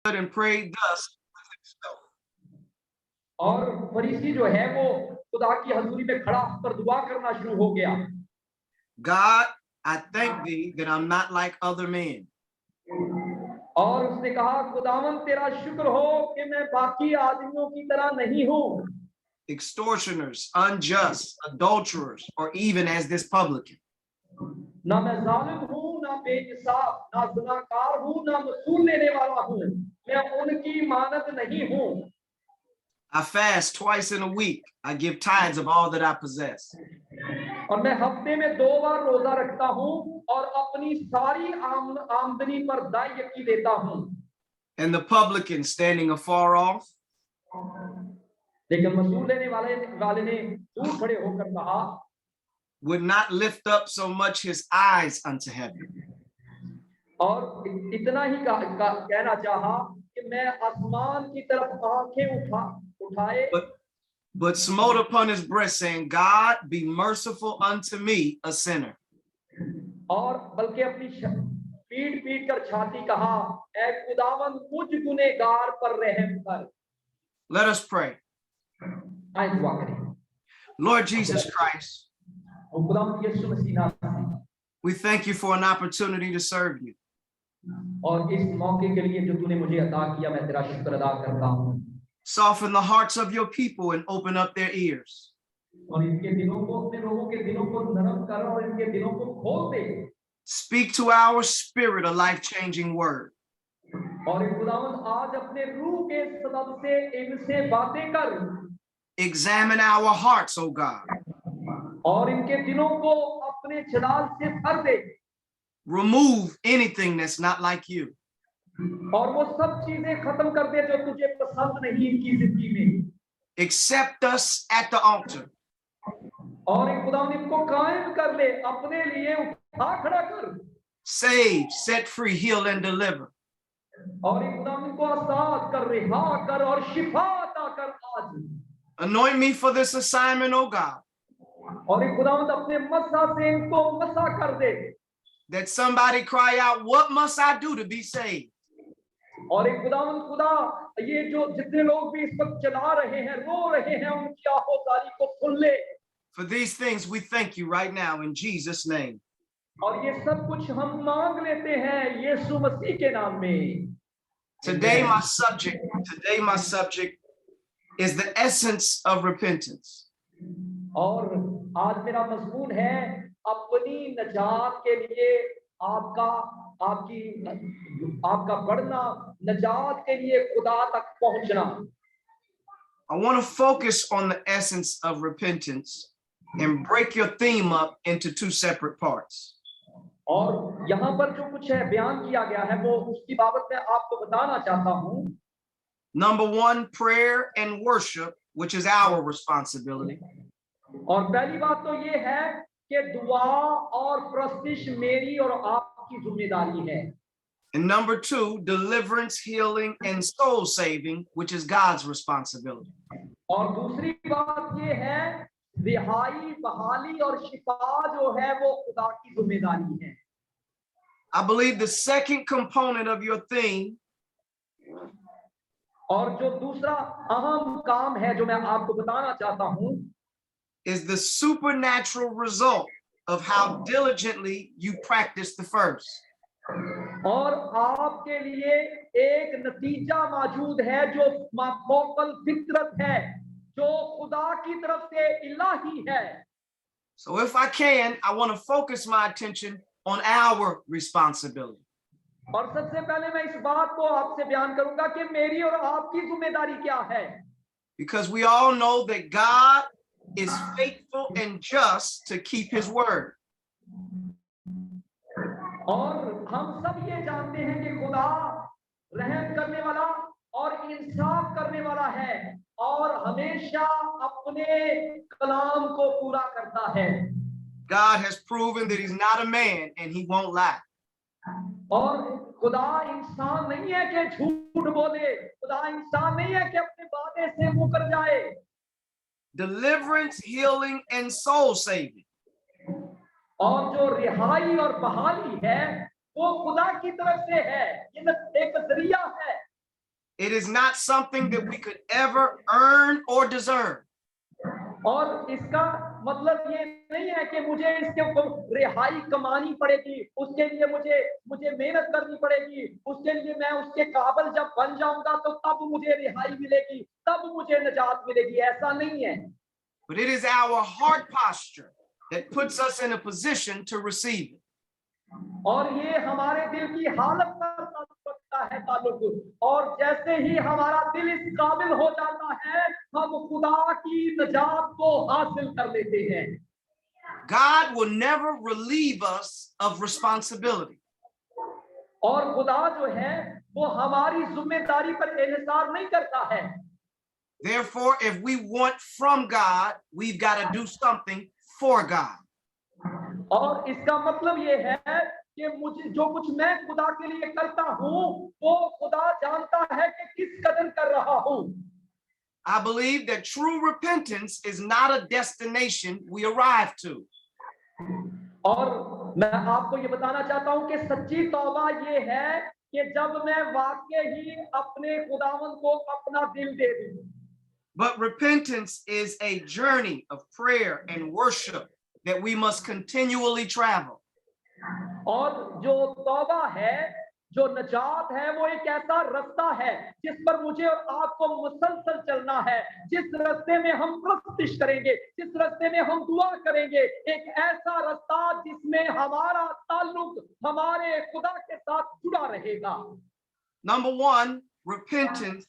and prayed thus with himself. और फरीसी जो है वो खुदा की हजूरी में खड़ा होकर दुआ करना शुरू हो गया। God, I thank thee that I'm not like other men. और उसने कहा खुदावन तेरा शुक्र हो कि मैं बाकी आदमियों की तरह नहीं हूँ, Extortioners, unjust, adulterers, or even as this publican. ना मैं जालिम हूँ, ना बेइंसाफ, ना ज़िनाकार हूँ, ना वसूल लेने वाला हूँ, मैं उनकी मानद नहीं हूँ। I fast twice in a week. I give tithes of all that I possess. और मैं हफ्ते में 2 बार रोजा रखता हूँ और अपनी सारी आमदनी पर दायकी देता हूँ। And the publican, standing afar off, लेकिन वसूल लेने वाले ने दूर खड़े होकर कहा, would not lift up so much his eyes unto heaven, और इतना ही कहना चाहा कि मैं आसमान की तरफ आंखें उठाए, but smote upon his breast, saying, God, be merciful unto me, a sinner. और बल्कि अपनी पीट कर छाती कहा, ऐ खुदावन मुझ गुनहगार पर रहम कर। Let us pray. आइए दुआ करें। Lord Jesus Christ, खुदावन यीशु मसीह, we thank you for an opportunity to serve you. और इस मौके के लिए जो तूने मुझे अता किया, मैं तेरा शुक्र अदा करता हूँ। Soften the hearts of your people and open up their ears. और इनके दिलों को, अपने लोगों के दिलों को नरम कर और इनके दिलों को खोल दे। Speak to our spirit a life-changing word. और खुदावंद आज अपने रूह के सबब से इनसे बातें कर। Examine our hearts, O God. और इनके दिलों को अपने छलाल से भर दे। Remove anything that's not like you. और वो सब चीजें खत्म कर दे जो तुझे पसंद नहीं इनकी जिंदगी में। Accept us at the altar. और खुदावंद इनको कायम कर ले, अपने लिए उठा खड़ा कर। Save, set free, heal, and deliver. और खुदावंद इनको आजाद कर, रिहा कर और शिफा अता कर आज। Anoint me for this assignment, O God. और खुदावंद अपने मसा से इनको मसा कर दे। That somebody cry out, what must I do to be saved? और खुदावंद खुदा, ये जो जितने लोग भी इस वक्त चला रहे हैं, रो रहे हैं, उनकी आहोजारी को सुन ले। For these things we thank you right now in Jesus' name. और ये सब कुछ हम मांग लेते हैं यीशु मसीह के नाम में। Today my subject is the essence of repentance. और आज मेरा मजमून है अपनी नजात के लिए आपका बढ़ना, नजात के लिए खुदा तक पहुंचना। I want to focus on the essence of repentance and break your theme up into 2 separate parts. और यहाँ पर जो कुछ है बयान किया गया है वो उसकी बाबत में आपको बताना चाहता हूँ। Number 1, prayer and worship, which is our responsibility. और पहली बात तो ये है कि दुआ और प्रस्तिश मेरी और आपकी जिम्मेदारी है। And number 2, deliverance, healing, and soul saving, which is God's responsibility. और दूसरी बात ये है रिहाई, बहाली और शिफा जो है वो खुदा की जिम्मेदारी है। I believe the second component of your theme और जो दूसरा अहम काम है जो मैं आपको बताना चाहता हूँ is the supernatural result of how diligently you practice the first. और आपके लिए एक नतीजा मौजूद है जो मौकल फितरत है, जो खुदा की तरफ से इलाही है। So if I can, I want to focus my attention on our responsibility. और सबसे पहले मैं इस बात को आपसे बयान करूंगा कि मेरी और आपकी जिम्मेदारी क्या है। Because we all know that God is faithful and just to keep his word. और हम सब ये जानते हैं कि खुदा रहम करने वाला और इंसाफ करने वाला है और हमेशा अपने कलाम को पूरा करता है। God has proven that he's not a man and he won't lie. और खुदा इंसान नहीं है कि झूठ बोले, खुदा इंसान नहीं है कि अपने वादे से मुकर जाए। Deliverance, healing, and soul saving. और जो रिहाई और बहाली है वो खुदा की तरफ से है, ये एक जरिया है। It is not something that we could ever earn or deserve. और इसका मतलब ये नहीं है कि मुझे इसके रिहाई कमानी पड़ेगी, उसके लिए मुझे मेहनत करनी पड़ेगी, उसके लिए मैं उसके काबिल जब बन जाऊंगा तो तब मुझे रिहाई मिलेगी, तब मुझे निजात मिलेगी, ऐसा नहीं है। But it is our heart posture that puts us in a position to receive it. और ये हमारे दिल की हालत पर रखता है ताल्लुक, और जैसे ही हमारा दिल इस काबिल हो जाता है, हम खुदा की निजात को हासिल कर लेते हैं। God will never relieve us of responsibility. और खुदा जो है वो हमारी जिम्मेदारी पर इन्हिसार नहीं करता है। Therefore, if we want from God, we've got to do something for God. और इसका मतलब ये है कि मुझे जो कुछ मैं खुदा के लिए करता हूँ, वो खुदा जानता है कि किस कदर कर रहा हूँ। I believe that true repentance is not a destination we arrive to. और मैं आपको ये बताना चाहता हूँ कि सच्ची तौबा ये है कि जब मैं वाकई ही अपने खुदावंद को अपना दिल दे दूँ। But repentance is a journey of prayer and worship that we must continually travel. और जो तौबा है, जो नजात है, वो एक ऐसा रास्ता है जिस पर मुझे और आपको मुसलसल चलना है, जिस रास्ते में हम प्रस्तुति करेंगे, जिस रास्ते में हम दुआ करेंगे, एक ऐसा रास्ता जिसमें हमारा ताल्लुक हमारे खुदा के साथ जुड़ा रहेगा। Number one, repentance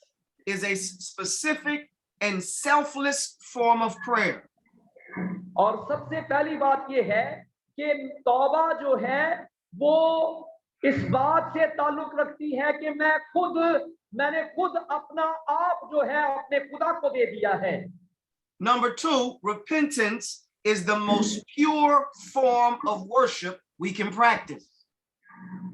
is a specific and selfless form of prayer. और सबसे पहली बात ये है कि तौबा जो है वो इस बात से ताल्लुक रखती है कि मैंने खुद अपना आप जो है अपने खुदा को दे दिया है। Number two, repentance is the most pure form of worship we can practice.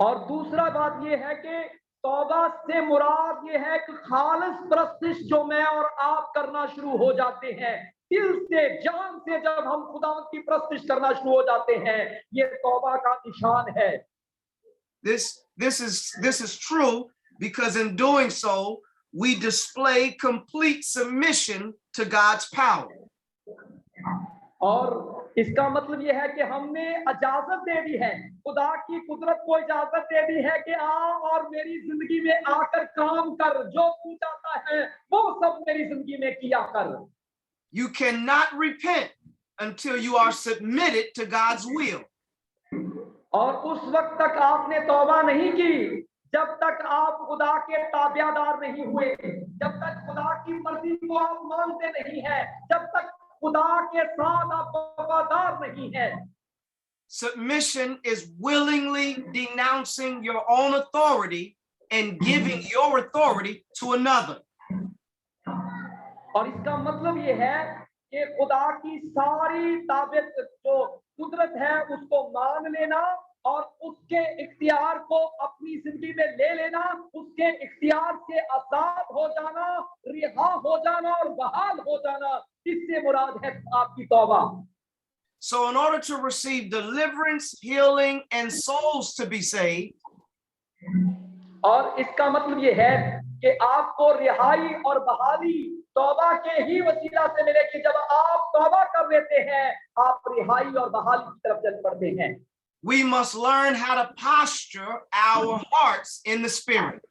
और दूसरा बात ये है कि तौबा से मुराद ये है कि खालिस प्रस्तिश जो मैं और आप करना शुरू हो जाते हैं, दिल से जान से जब हम खुदावंद की प्रस्तिश करना शुरू हो जाते हैं, ये तौबा का निशान है। This is true because in doing so, we display complete submission to God's power. और इसका मतलब यह है कि हमने इजाजत दे दी है, खुदा की कुदरत को इजाजत दे दी है कि आ और मेरी जिंदगी में आकर काम कर, जो तू चाहता है वो सब मेरी जिंदगी में किया कर। You cannot repent until you are submitted to God's will. और उस वक्त तक आपने तौबा नहीं की जब तक आप खुदा के ताबेदार नहीं हुए, जब तक खुदा की मर्जी को आप मानते नहीं हैं, जब तक खुदा के साथ आप वफादार नहीं हैं। Submission is willingly denouncing your own authority and giving your authority to another. और इसका मतलब ये है कि खुदा की सारी ताबेत जो कुदरत है उसको मान लेना और उसके इख्तियार को अपनी जिंदगी में ले लेना, उसके इख्तियार से आजाद हो जाना, रिहा हो जाना और बहाल हो जाना, इससे मुराद है आपकी तौबा। So in order to receive deliverance, healing, and souls to be saved, और इसका मतलब ये है कि आपको रिहाई और बहाली तौबा के ही वसीला से मिलेगी। जब आप तौबा कर लेते हैं, आप रिहाई और बहाली की तरफ चल पड़ते हैं। we must learn how to posture our hearts in the spirit.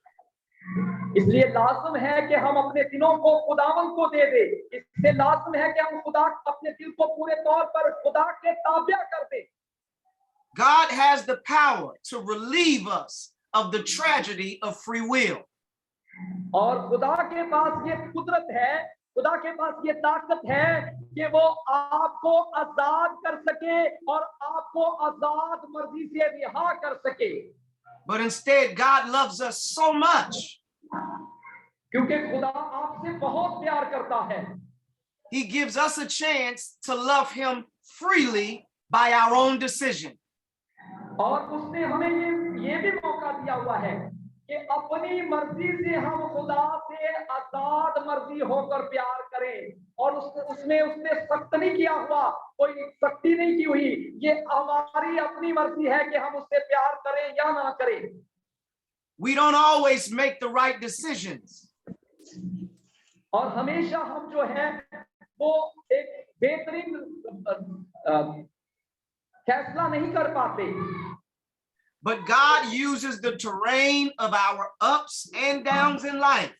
इसलिए लाजिम है कि हम अपने दिलों को खुदावंद को दे दें। इससे लाजिम है कि हम खुदा अपने दिल को पूरे तौर पर खुदा के ताबिया कर दें। God has the power to relieve us of the tragedy of free will. और खुदा के पास ये कुदरत है, खुदा के पास ये ताकत है कि वो आपको आजाद कर सके और आपको आजाद मर्जी से रिहा कर सके। But instead, God loves us so much. क्योंकि खुदा आपसे बहुत प्यार करता है। He gives us a chance to love him freely by our own decision. और उसने हमें ये भी मौका दिया हुआ है कि अपनी मर्जी से हम खुदा से आजाद मर्जी होकर प्यार करें, और उसने सख्त नहीं किया हुआ, कोई सख्ती नहीं की हुई। ये हमारी अपनी मर्जी है कि हम उससे प्यार करें या ना करें। We don't always make the right decisions. और हमेशा हम जो है वो एक बेहतरीन फैसला नहीं कर पाते, But God uses the terrain of our ups and downs in life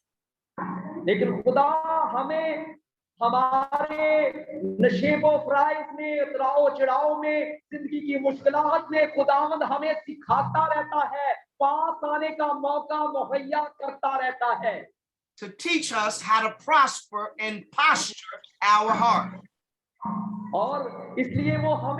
लेकिन खुदा हमें हमारे नशेबो फ्राइज में, उतराव चढ़ाव में, जिंदगी की मुश्किलात में खुदावंद हमें सिखाता रहता है, पास आने का मौका मुहैया करता रहता है, to teach us how to prosper and posture our heart. और इसलिए वो हम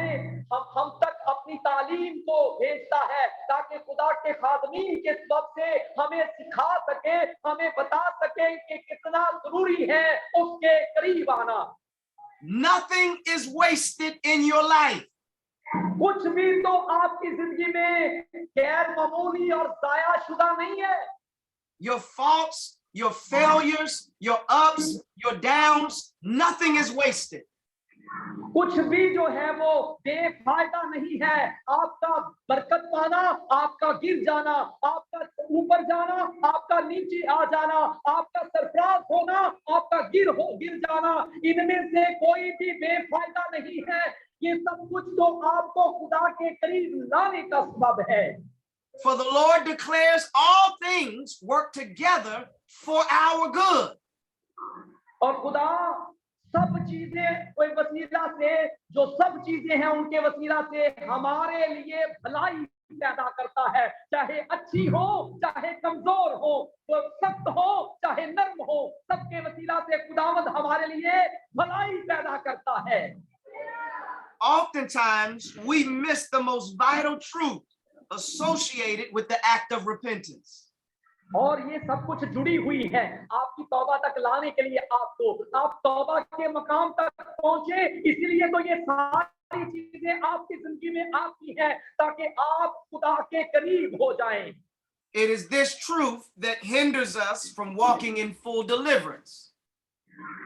तक अपनी तालीम को भेजता है ताकि खुदा के खादमी के सबब से हमें सिखा सके, हमें बता सके कि कितना जरूरी है उसके करीब आना। Nothing is wasted in your life. कुछ भी तो आपकी जिंदगी में गैर मामूली और जाया शुदा नहीं है। Your faults, your failures, your ups, your downs, nothing is wasted. कुछ भी जो है वो बेफायदा नहीं है। आपका बरकत पाना, आपका गिर जाना, आपका ऊपर जाना, आपका नीचे आ जाना, आपका सरफराज होना, आपका गिर जाना, इनमें से कोई भी बेफायदा नहीं है। ये सब कुछ तो आपको खुदा के करीब लाने का सबब है। For the Lord declares all things work together for our good. और खुदा सब चीजें कोई वसीला से, जो सब चीजें हैं उनके वसीला से हमारे लिए भलाई पैदा करता है, चाहे अच्छी हो चाहे कमजोर हो, तो सख्त हो चाहे नर्म हो, सबके वसीला से खुदावंद हमारे लिए भलाई पैदा करता है। Oftentimes we miss the most vital truth associated with the act of repentance. और ये सब कुछ जुड़ी हुई है आपकी तौबा तक लाने के लिए। आप तौबा के मकाम तक पहुंचे, इसीलिए तो ये सारी चीजें आपकी जिंदगी में आती हैं ताकि आप खुदा के करीब हो जाएं। It is this truth that hinders us from walking in full deliverance.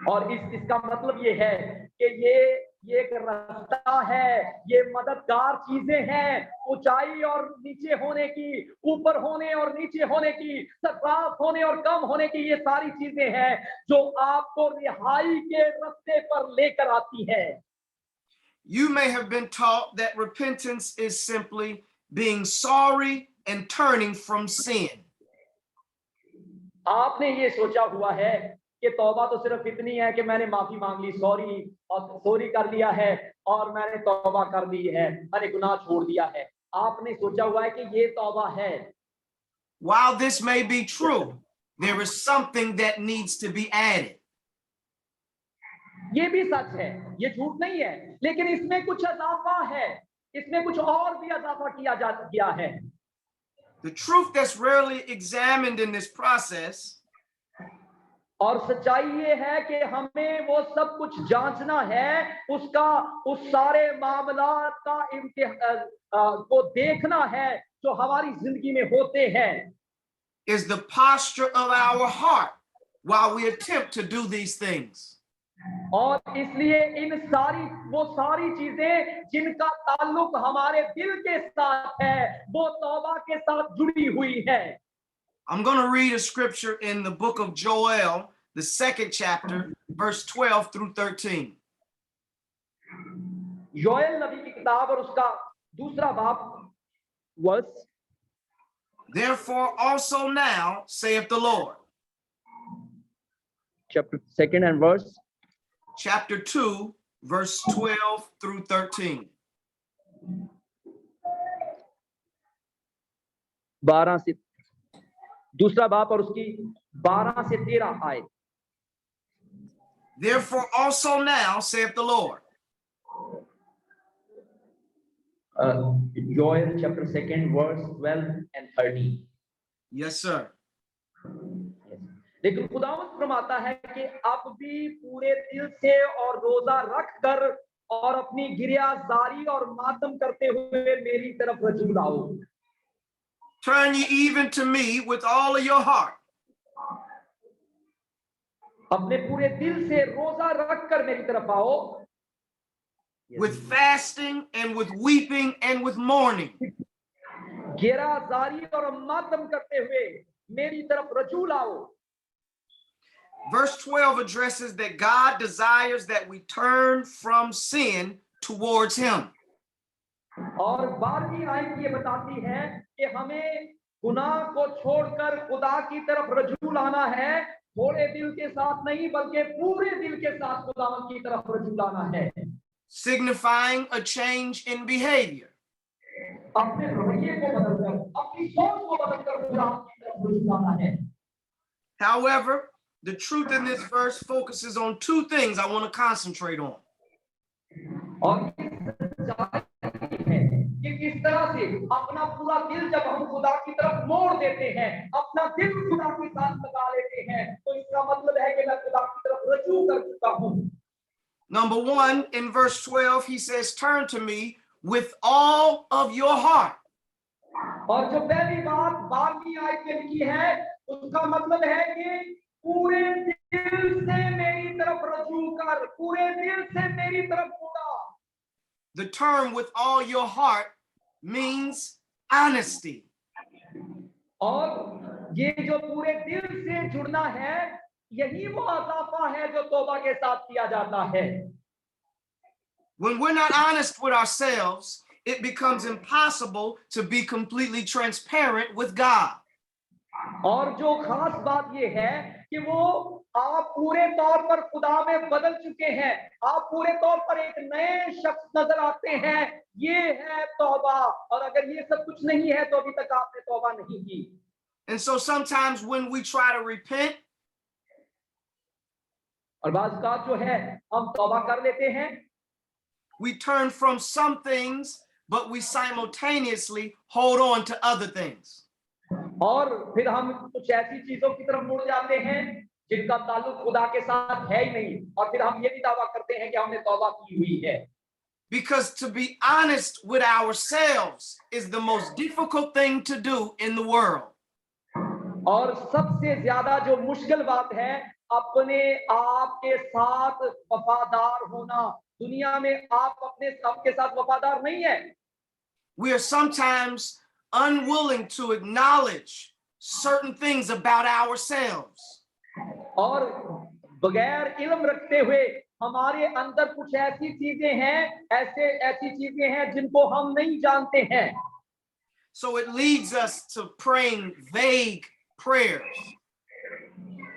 और इसका मतलब ये है कि ये एक रास्ता है, ये मददगार चीजें हैं, ऊंचाई और नीचे होने की, ऊपर होने और नीचे होने की, सरफराज होने और कम होने की, ये सारी चीजें हैं जो आपको रिहाई के रास्ते पर लेकर आती है। You may have been taught that repentance is simply being sorry and turning from sin. आपने ये सोचा हुआ है कि तौबा तो सिर्फ इतनी है कि मैंने माफी मांग ली, सॉरी कर लिया है और मैंने तौबा कर ली है, मैंने गुनाह छोड़ दिया है। आपने सोचा हुआ है कि ये तौबा है। While this may be true, there is something that needs to be added. ये भी सच है, ये झूठ नहीं है, लेकिन इसमें कुछ इजाफा है, इसमें कुछ और भी इजाफा किया गया है। The truth that's rarely examined in this process और सच्चाई ये है कि हमें वो सब कुछ जांचना है, उस सारे मामलात को देखना है जो हमारी जिंदगी में होते हैं। is the posture of our heart while we attempt to do these things. और इसलिए वो सारी चीजें जिनका ताल्लुक हमारे दिल के साथ है, वो तौबा के साथ जुड़ी हुई है। I'm going to read a scripture in the book of Joel, the 2nd chapter, verse 12 through 13. Joel नबी की किताब और उसका दूसरा बाब, verse. Therefore also now, saith the Lord. Chapter 2 and verse. Chapter 2, verse 12 through 13. 12 से दूसरा बाप और उसकी 12 से 13 आए। Therefore also now, saith the Lord. Joel chapter 2 verse 12 and 13. Yes, sir. लेकिन खुदावंद फरमाता है कि अब भी पूरे दिल से और रोजा रख कर और अपनी गिरियाजारी और मातम करते हुए मेरी तरफ रजू लाओ। Turn ye even to me with all of your heart. अपने पूरे दिल से रोजा रख कर मेरी तरफ आओ। With fasting and with weeping and with mourning. गिरियाजारी और मातम करते हुए मेरी तरफ रजू लाओ। Verse 12 addresses that God desires that we turn from sin towards him. और 12वीं आयत ये बताती है कि हमें गुनाह को छोड़कर खुदा की तरफ रजू लाना है, थोड़े दिल के साथ नहीं बल्कि पूरे दिल के साथ खुदावन की तरफ रजू लाना है, signifying a change in behavior. अपने रवैये को बदलकर, अपनी सोच को बदलकर खुदा की तरफ रजू लाना है। However, the truth in this verse focuses on two things I want to concentrate on. और कि किस तरह से अपना पूरा दिल जब हम खुदा की तरफ मोड़ देते हैं, अपना दिल खुदा के साथ लगा लेते हैं, तो इसका मतलब है कि मैं खुदा की तरफ रजू कर चुका हूं। Number 1, in verse 12, he says, turn to me with all of your heart. और जो पहली बात 12वीं आयत में लिखी है, उसका मतलब है कि पूरे दिल से मेरी तरफ रजू कर, पूरे दिल से मेरी तरफ मुड़ा। The term with all your heart means honesty. और ये जो पूरे दिल से जुड़ना है, यही वो अज़ाफ़ा है जो तौबा के साथ किया जाता है। When we're not honest with ourselves, it becomes impossible to be completely transparent with God. और जो खास बात ये है कि वो आप पूरे तौर पर खुदा में बदल चुके हैं, आप पूरे तौर पर एक नए शख्स नजर आते हैं, ये है तौबा। और अगर ये सब कुछ नहीं है तो अभी तक आपने तौबा नहीं की। And so sometimes when we try to repent, और बाज़ बात जो है हम तौबा कर लेते हैं, we turn from some things, but we simultaneously hold on to other things. और फिर हम कुछ ऐसी चीजों की तरफ मुड़ जाते हैं जिनका ताल्लुक खुदा के साथ है ही नहीं, और फिर हम ये भी दावा करते हैं कि हमने तौबा की हुई है। Because to be honest with ourselves is the most difficult thing to do in the world. और सबसे ज्यादा जो मुश्किल बात है, अपने आप के साथ वफादार होना। दुनिया में आप अपने आपके साथ वफादार नहीं है। We are sometimes unwilling to acknowledge certain things about ourselves. और बगैर इल्म रखते हुए हमारे अंदर कुछ ऐसी चीजें हैं, ऐसी चीजें हैं जिनको हम नहीं जानते हैं। So it leads us to praying vague prayers.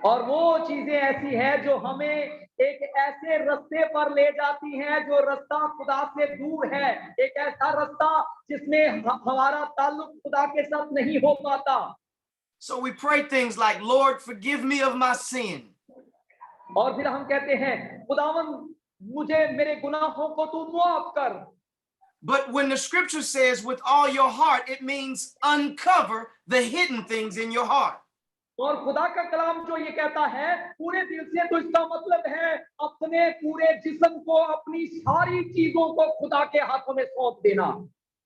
और वो चीजें ऐसी हैं जो हमें एक ऐसे रास्ते पर ले जाती हैं जो रास्ता खुदा से दूर है, एक ऐसा रास्ता जिसमें हमारा ताल्लुक खुदा के साथ नहीं हो पाता। So we pray things like, Lord, forgive me of my sin. और फिर हम कहते हैं, खुदावन मुझे मेरे गुनाहों को तू माफ कर। But when the scripture says with all your heart, it means uncover the hidden things in your heart. और खुदा का कलाम जो ये कहता है पूरे दिल से, तो इसका मतलब है अपने पूरे जिस्म को, अपनी सारी चीजों को खुदा के हाथों में सौंप देना।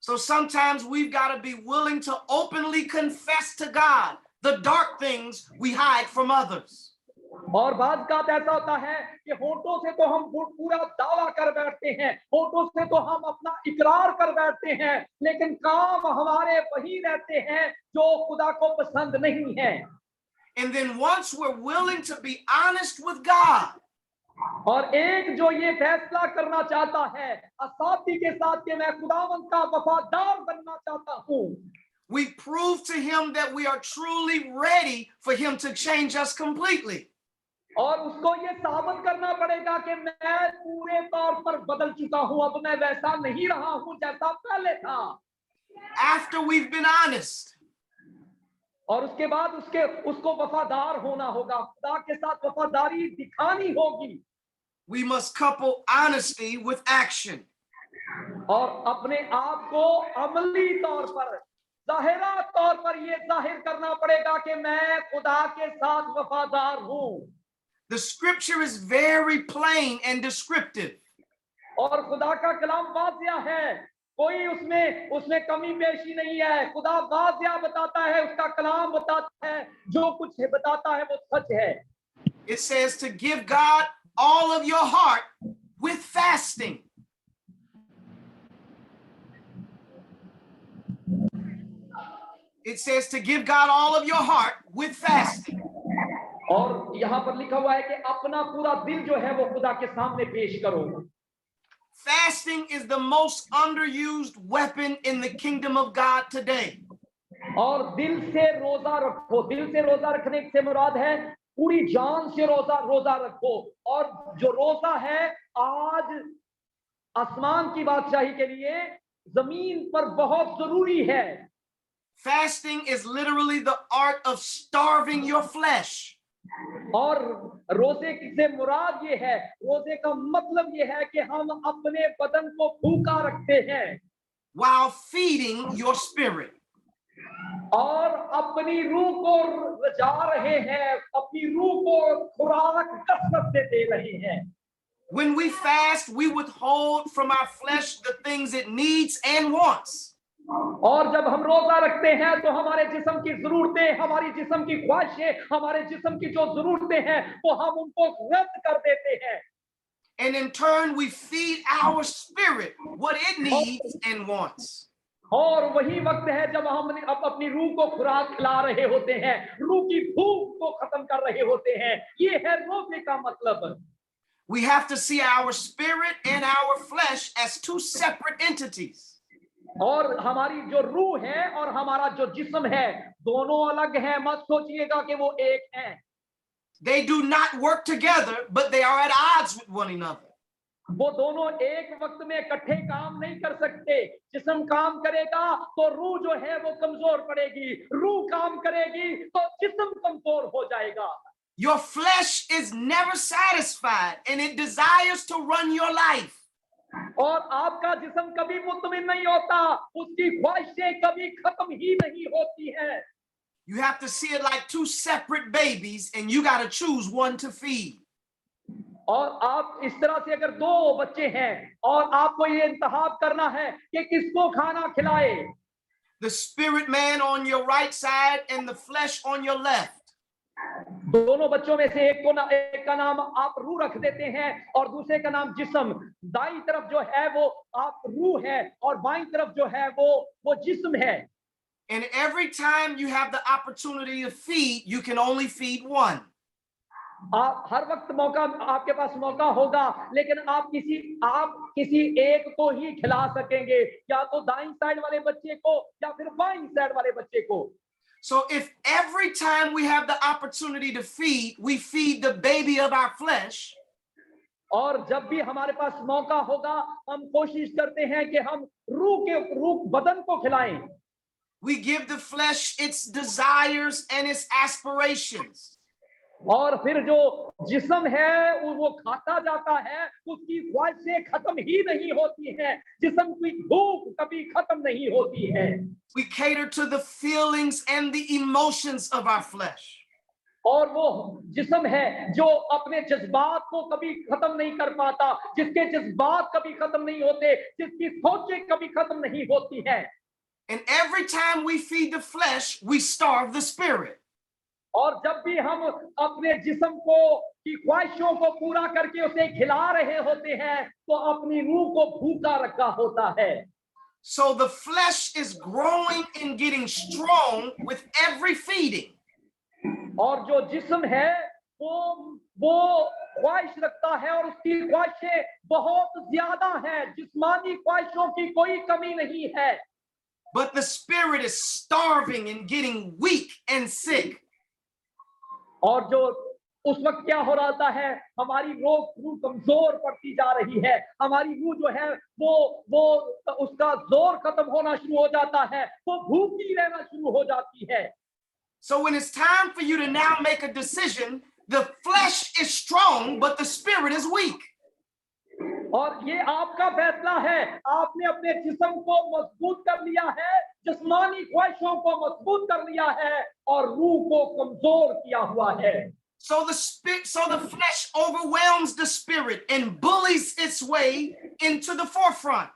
So sometimes we've got to be willing to openly confess to God the dark things we hide from others. और बात का ऐसा होता है कि होठों से तो हम पूरा दावा कर बैठते हैं, होठों से तो हम अपना इकरार कर बैठते हैं, लेकिन काम हमारे वही रहते हैं जो खुदा को पसंद नहीं है। And then once we're willing to be honest with God, और एक जो ये फैसला करना चाहता है असाधी के साथ कि मैं खुदावंद का वफादार बनना चाहता हूँ, we prove to him that we are truly ready for him to change us completely. और उसको ये साबित करना पड़ेगा कि मैं पूरे तौर पर बदल चुका हूं, अब मैं वैसा नहीं रहा हूं जैसा पहले था। After we've been honest, और उसके बाद उसको वफादार होना होगा, खुदा के साथ वफादारी दिखानी होगी। we must couple honesty with action. और अपने आप को अमली तौर पर, जाहिरा तौर पर ये जाहिर करना पड़ेगा कि मैं खुदा के साथ वफादार हूं। The scripture is very plain and descriptive. और खुदा का कलाम वाज़िया है, कोई उसमें कमी पेशी नहीं है। खुदा वाज़िया बताता है, उसका कलाम बताता है, जो कुछ बताता है वो सच है। It says to give God all of your heart with fasting. It says to give God all of your heart with fasting. और यहाँ पर लिखा हुआ है कि अपना पूरा दिल जो है वो खुदा के सामने पेश करो। Fasting is the most underused weapon in the kingdom of God today. और दिल से रोजा रखो। दिल से रोजा रखने से मुराद है पूरी जान से रोजा रखो। और जो रोजा है आज आसमान की बादशाही के लिए जमीन पर बहुत जरूरी है। Fasting is literally the art of starving your flesh. और रोजे से मुराद ये है, रोजे का मतलब ये है कि हम अपने बदन को भूखा रखते हैं while feeding your spirit. और अपनी रूह को रजा रहे हैं, अपनी रूह को खुराक कसरत से दे रहे हैं। When we fast, we withhold from our flesh the things it needs and wants. और जब हम रोजा रखते हैं तो हमारे जिस्म की जरूरतें, हमारी जिस्म की ख्वाहिशें, हमारे जिस्म की जो जरूरतें हैं वो हम उनको रद्द कर देते हैं। And in turn, we feed our spirit what it needs and wants. और वही वक्त है जब हम अपनी रूह को खुराक खिला रहे होते हैं, रूह की भूख को खत्म कर रहे होते हैं। ये है रोजे का मतलब। We have to see our spirit and our flesh as two separate entities. और हमारी जो रूह है और हमारा जो जिस्म है दोनों अलग हैं। मत सोचिएगा कि वो एक हैं। They do not work together, but they are at odds with one another. वो दोनों एक वक्त में इकट्ठे काम नहीं कर सकते। जिस्म काम करेगा तो रूह जो है वो कमजोर पड़ेगी, रूह काम करेगी तो जिस्म कमजोर हो जाएगा। Your flesh is never satisfied and it desires to run your life. और आपका जिस्म कभी मुतमिन नहीं होता, उसकी ख्वाहिशें कभी खत्म ही नहीं होती हैं। You have to see it like two separate babies and you got to choose one to feed. और आप इस तरह से अगर दो बच्चे हैं और आपको ये इंतखाब करना है कि किसको खाना खिलाए। The spirit man on your right side and the flesh on your left. दोनों बच्चों में से एक का नाम आप रूह रख देते हैं और दूसरे का नाम जिस्म। दाईं तरफ जो है वो आप रूह है और बाईं तरफ जो है वो जिस्म है। And every time you have the opportunity to feed, you can only feed one. आप हर वक्त मौका, आपके पास मौका होगा, लेकिन आप किसी एक को ही खिला सकेंगे, या तो दाईं साइड वाले बच्चे को या फिर बाईं साइड वाले बच्चे को। So if every time we have the opportunity to feed, we feed the baby of our flesh, और जब भी हमारे पास मौका होगा हम कोशिश करते हैं कि हम रूह बदन को खिलाएं। we give the flesh its desires and its aspirations. और फिर जो जिस्म है वो खाता जाता है, उसकी ख्वाहिशें खत्म ही नहीं होती हैं, जिस्म की भूख कभी खत्म नहीं होती है। We cater to the feelings and the emotions of our flesh. और वो जिस्म है जो अपने जज्बात को कभी खत्म नहीं कर पाता, जिसके जज्बात कभी खत्म नहीं होते, जिसकी सोचें कभी खत्म नहीं होती हैं। And every time we feed the flesh, we starve the spirit. और जब भी हम अपने जिस्म को की ख्वाहिशों को पूरा करके उसे खिला रहे होते हैं तो अपनी रूह को भूखा रखा होता है। So the flesh is growing and getting strong with every feeding. और जो जिस्म है वो ख्वाहिश रखता है और उसकी ख्वाहिशें बहुत ज्यादा हैं, जिस्मानी ख्वाहिशों की कोई कमी नहीं है। But the spirit is starving and getting weak and sick. और जो उस वक्त क्या हो रहा है, हमारी रूह कमजोर पड़ती जा रही है, हमारी रूह जो है वो उसका जोर खत्म होना शुरू हो जाता है, वो भूखी रहना शुरू हो जाती है। So when it's time for you to now make a decision, the flesh is strong but the spirit is weak. और ये आपका फैसला है, आपने अपने जिस्म को मजबूत कर लिया है, जिस्मानी ख्वाहिशों को मजबूत कर लिया है और रूह को कमजोर किया हुआ है। So the flesh overwhelms the spirit and bullies its way into the forefront.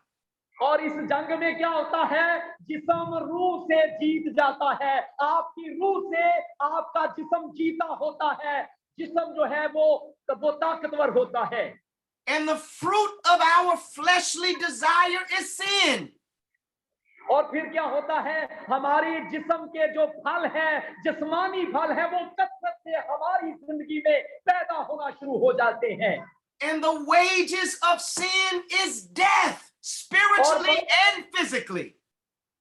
और इस जंग में क्या होता है, जिस्म रूह से जीत जाता है, आपकी रूह से आपका जिस्म जीता होता है, जिस्म जो है वो ताकतवर होता है। And the fruit of our fleshly desire is sin. और फिर क्या होता है, हमारी जिस्म के जो फल है, जिस्मानी फल है, वो कसरत से हमारी जिंदगी में पैदा होना शुरू हो जाते हैं। And the wages of sin is death, spiritually and physically.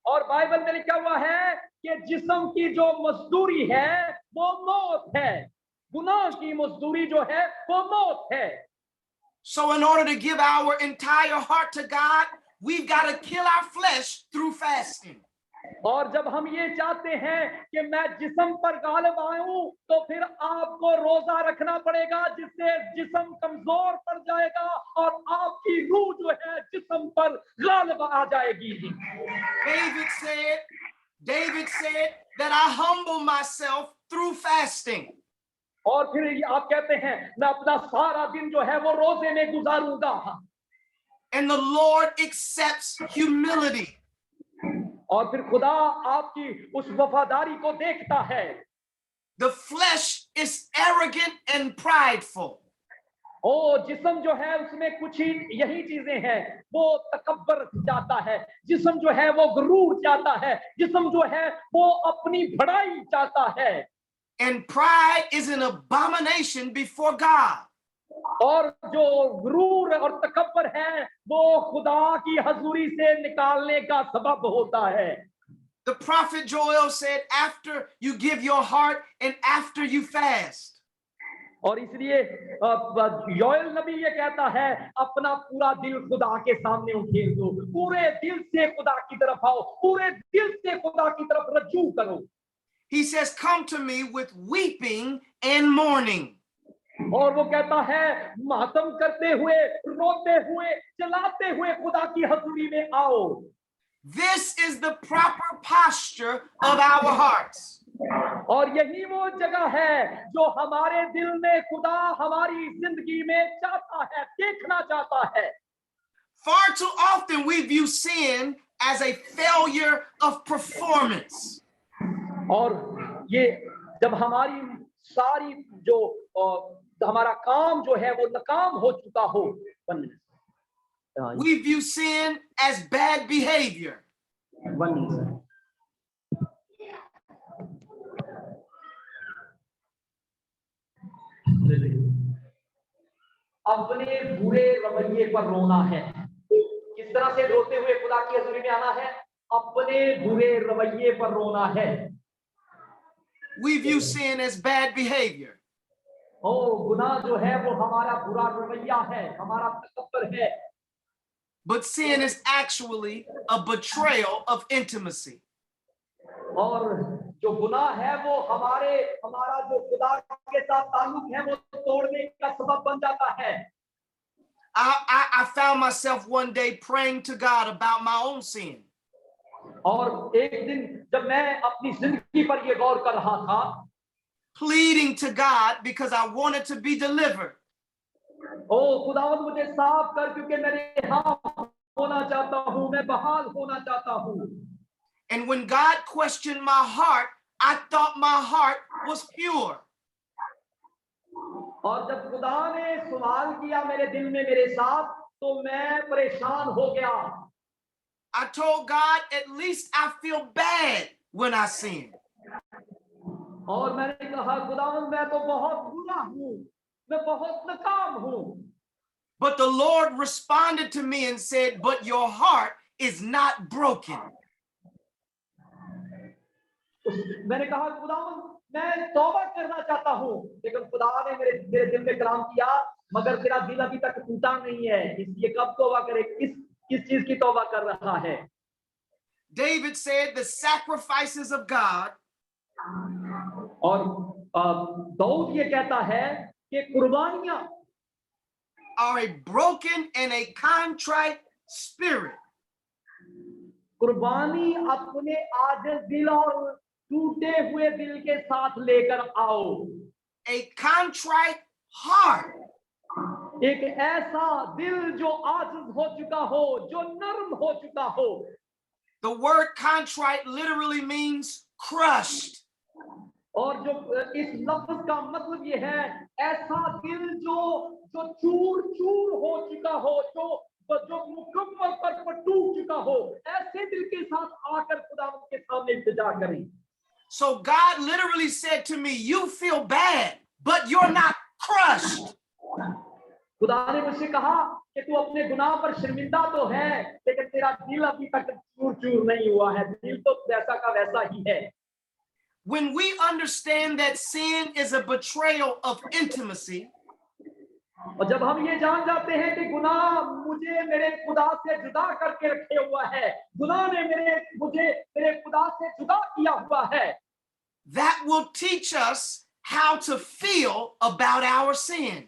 और बाइबल में लिखा हुआ है कि जिस्म की जो मजदूरी है वो मौत है, गुनाह की मजदूरी जो है वो मौत है। So in order to give our entire heart to God, we've got to kill our flesh through fasting. और जब हम ये चाहते हैं कि मैं जिस्म पर गालिब आऊं, तो फिर आपको रोजा रखना पड़ेगा, जिससे जिस्म कमजोर पड़ जाएगा और आपकी रूह जो है जिस्म पर गालिब आ जाएगी। David said that I humble myself through fasting. और फिर आप कहते हैं मैं अपना सारा दिन जो है वो रोजे में गुजारूंगा। And the Lord accepts humility. और फिर खुदा आपकी उस वफादारी को देखता है। The flesh is arrogant and prideful. ओ जिस्म जो है उसमें कुछ ही यही चीजें हैं, वो तकब्बर चाहता है, जिस्म जो है वो गुरूर चाहता है, जिस्म जो है वो अपनी बड़ाई चाहता है। And pride is an abomination before God. और जो गुरूर और तकब्बर है वो खुदा की हजूरी से निकालने का सबब होता है। The prophet Joel said, after you give your heart and after you fast. और इसलिए योएल नबी ये कहता है, अपना पूरा दिल खुदा के सामने उठेल दो, पूरे दिल से खुदा की तरफ आओ, पूरे दिल से खुदा की तरफ रजू करो। He says, come to me with weeping and mourning. और वो कहता है, मातम करते हुए, रोते हुए, चलाते हुए खुदा की हजूरी में आओ। This is the proper posture of our hearts. और यही वो जगह है जो हमारे दिल में खुदा हमारी जिंदगी में चाहता है, देखना चाहता है। Far too often we view sin as a failure of performance. और ये जब हमारी सारी जो हमारा काम जो है वो नाकाम हो चुका हो, we view sin as bad behavior. अपने बुरे रवैये पर रोना है। किस तरह से रोते हुए खुदा की हजूरी में आना है? अपने बुरे रवैये पर रोना है। We view sin as bad behavior. ओ गुनाह जो है वो हमारा बुरा रवैया है, हमारा तकब्बर है। But sin is actually a betrayal of intimacy. और जो गुनाह है वो हमारा जो खुदा के साथ ताल्लुक है वो तोड़ने का सबब बन जाता है। I found myself one day praying to God about my own sin. और एक दिन जब मैं अपनी जिंदगी पर ये गौर कर रहा था, pleading to God because I wanted to be delivered. ओ खुदावंद मुझे साफ कर, क्योंकि मैं रिहा होना चाहता हूँ, मैं बहाल होना चाहता हूँ। And when God questioned my heart, I thought my heart was pure. और जब खुदा ने सवाल किया मेरे दिल में मेरे साथ, तो मैं परेशान हो गया। I told God, at least I feel bad when I sin. और मैंने कहा, खुदावंद मैं तो बहुत बुरा हूँ, मैं बहुत नाकाम हूँ। But the Lord responded to me and said, but your heart is not broken. मैंने कहा, खुदावंद मैं तौबा करना चाहता हूँ, लेकिन खुदा ने मेरे दिल में कलाम किया, मगर तेरा दिल अभी तक टूटा नहीं है, इसलिए कब तौबा करे? किस चीज की तौबा कर रहा है? David said the sacrifices of God, और दाऊद ये कहता है कि कुर्बानियां are a broken and a contrite spirit. कुर्बानी अपने आजिज़ दिल और टूटे हुए दिल के साथ लेकर आओ। A contrite heart. एक ऐसा दिल जो आजिज़ हो चुका हो, जो नर्म हो चुका हो। The word contrite literally means crushed. और जो इस लफ्ज का मतलब ये है, ऐसा दिल जो चूर चूर हो चुका हो, जो तो जो मुकम्मल तौर पर टूट चुका हो, ऐसे दिल के साथ आकर खुदा के सामने इल्तिजा करें। So God literally said to me, you feel bad, but you're not crushed. खुदा ने मुझसे कहा कि तू अपने गुनाह पर शर्मिंदा तो है, लेकिन तेरा दिल अभी तक चूर चूर नहीं हुआ है, दिल तो वैसा का वैसा ही है। When we understand that sin is a betrayal of intimacy, और जब हम ये जान जाते हैं कि गुनाह मुझे मेरे खुदा से जुदा करके रखे हुआ है, गुनाह ने मुझे मेरे खुदा से जुदा किया हुआ है, that will teach us how to feel about our sin.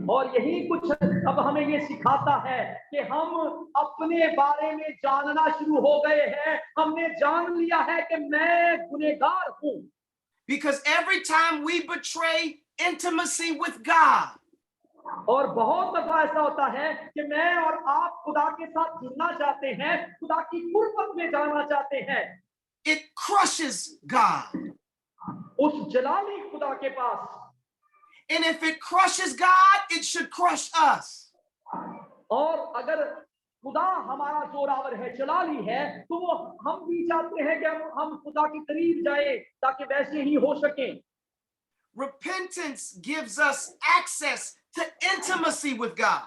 और यही कुछ अब हमें ये सिखाता है कि हम अपने बारे में जानना शुरू हो गए हैं। हमने जान लिया है कि मैं गुनहगार हूं। Because every time we betray intimacy with God, और बहुत दफा ऐसा होता है कि मैं और आप खुदा के साथ जुड़ना चाहते हैं, खुदा की कुर्बत में जाना चाहते हैं, it crushes God. उस जलाली खुदा के पास। And if it crushes God, it should crush us. और अगर खुदा हमारा जोरावर है, जलाली है, तो वो हम भी चाहते हैं कि हम खुदा के करीब जाए ताकि वैसे ही हो सके। Repentance gives us access to intimacy with God.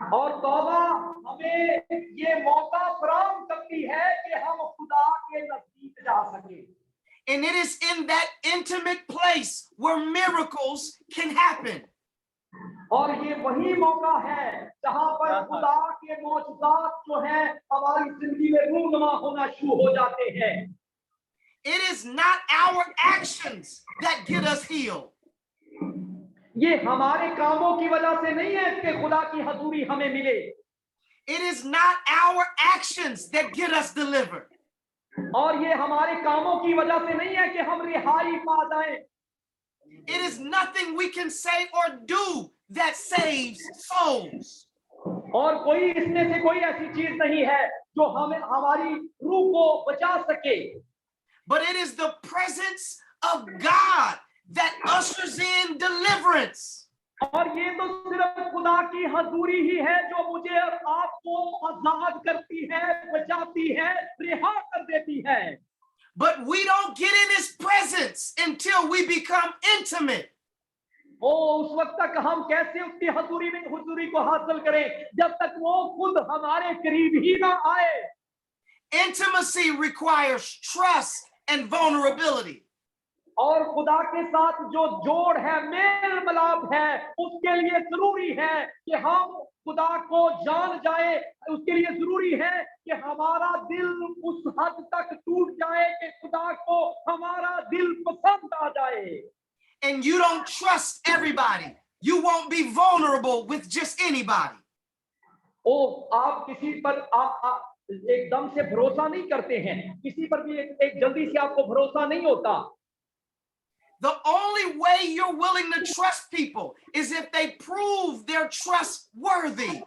और तौबा हमें ये मौका फराहम करती है कि हम खुदा के नजदीक जा सके। And it is in that intimate place where miracles can happen. और ये वही मौका है जहां पर खुदा के मौजूदात जो है हमारी जिंदगी में रूनुमा होना शुरू हो जाते हैं। It is not our actions that get us healed. ये हमारे कामों की वजह से नहीं है कि खुदा की हजूरी हमें मिले। It is not our actions that get us delivered. और ये हमारे कामों की वजह से नहीं है कि हम रिहाई पा जाएं। It is nothing we can say or do that saves souls. और कोई इसमें से कोई ऐसी चीज नहीं है जो हमें हमारी रूह को बचा सके। But it is the presence of God that ushers in deliverance. और ये तो सिर्फ खुदा की हजूरी ही है जो मुझे और आपको आजाद करती है, बचाती है, रिहा कर देती है। But we don't get in his presence until we become intimate. उस वक्त तक हम कैसे उसकी हुजूरी को हासिल करें जब तक वो खुद हमारे करीब ही ना आए। Intimacy requires trust and vulnerability. और खुदा के साथ जो जोड़ है, मेल मिलाप है, उसके लिए जरूरी है कि हम खुदा को जान जाए। उसके लिए जरूरी है कि हमारा दिल उस हद तक टूट जाए कि खुदा को हमारा दिल पसंद आ जाए। And you don't trust everybody. You won't be vulnerable with just anybody. आप किसी पर एकदम से भरोसा नहीं करते हैं, किसी पर भी एक जल्दी से आपको भरोसा नहीं होता। The only way you're willing to trust people is if they prove they're trustworthy.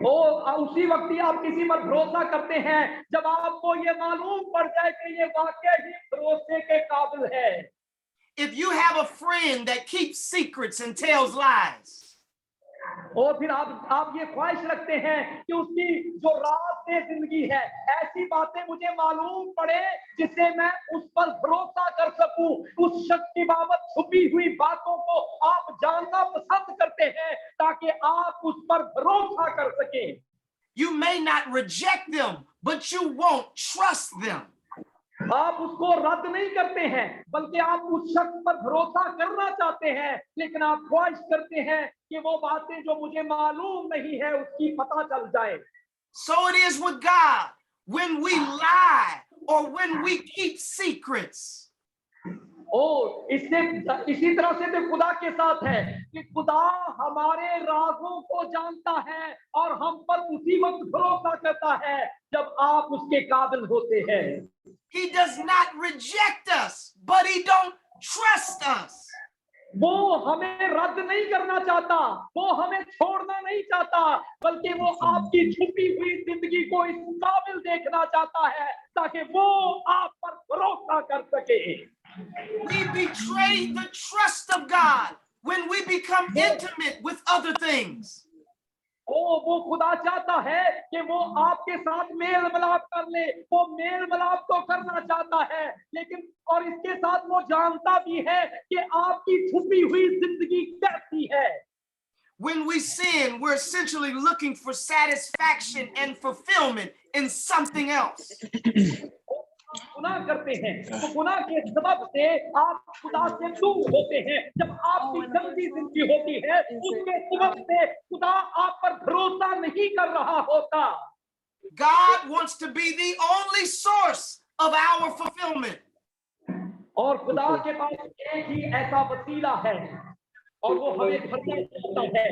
उसी वक्त ही आप किसी पर भरोसा करते हैं जब आपको ये मालूम पड़ जाए कि ये वाकई ही भरोसे के काबिल है। If you have a friend that keeps secrets and tells lies, और फिर आप ये ख्वाहिश रखते हैं कि उसकी जो रात में जिंदगी है, ऐसी बातें मुझे मालूम पड़े जिससे मैं उस पर भरोसा कर सकूं, उस शख्स की बाबत छुपी हुई बातों को आप जानना पसंद करते हैं ताकि आप उस पर भरोसा कर सकें। you may not reject them, but you won't trust them. आप उसको रद्द नहीं करते हैं, बल्कि आप उस शख्स पर भरोसा करना चाहते हैं, लेकिन आप ख्वाहिश करते हैं कि वो बातें जो मुझे मालूम नहीं है उसकी पता चल जाए। So it is with God. When we lie or when we keep secrets, इसी तरह से तो खुदा के साथ है कि खुदा हमारे राजों को जानता है और हम पर उसी वक्त भरोसा करता है जब आप उसके काबिल होते हैं। he does not reject us, but he don't trust us. वो हमें रद्द नहीं करना चाहता, वो हमें छोड़ना नहीं चाहता, बल्कि वो आपकी छुपी हुई जिंदगी को इस काबिल देखना चाहता है ताकि वो आप पर भरोसा कर सके। We betray the trust of God when we become intimate with other things. वो खुदा चाहता है कि वो आपके साथ मेल मिलाप कर ले, वो मेल मिलाप तो करना चाहता है, लेकिन और इसके साथ वो जानता भी है कि आपकी छुपी हुई जिंदगी कैसी है। When we sin, we're essentially looking for satisfaction and fulfillment in something else. गुनाह करते हैं तो गुनाह के सबब से आप खुदा से दूर होते हैं। जब आपकी गंदी जिंदगी होती है उसके सबब से खुदा आप पर भरोसा नहीं कर रहा होता। God wants to be the only source of our fulfillment. और खुदा के पास एक ही ऐसा वसीला है और वो हमें भरना चाहता है।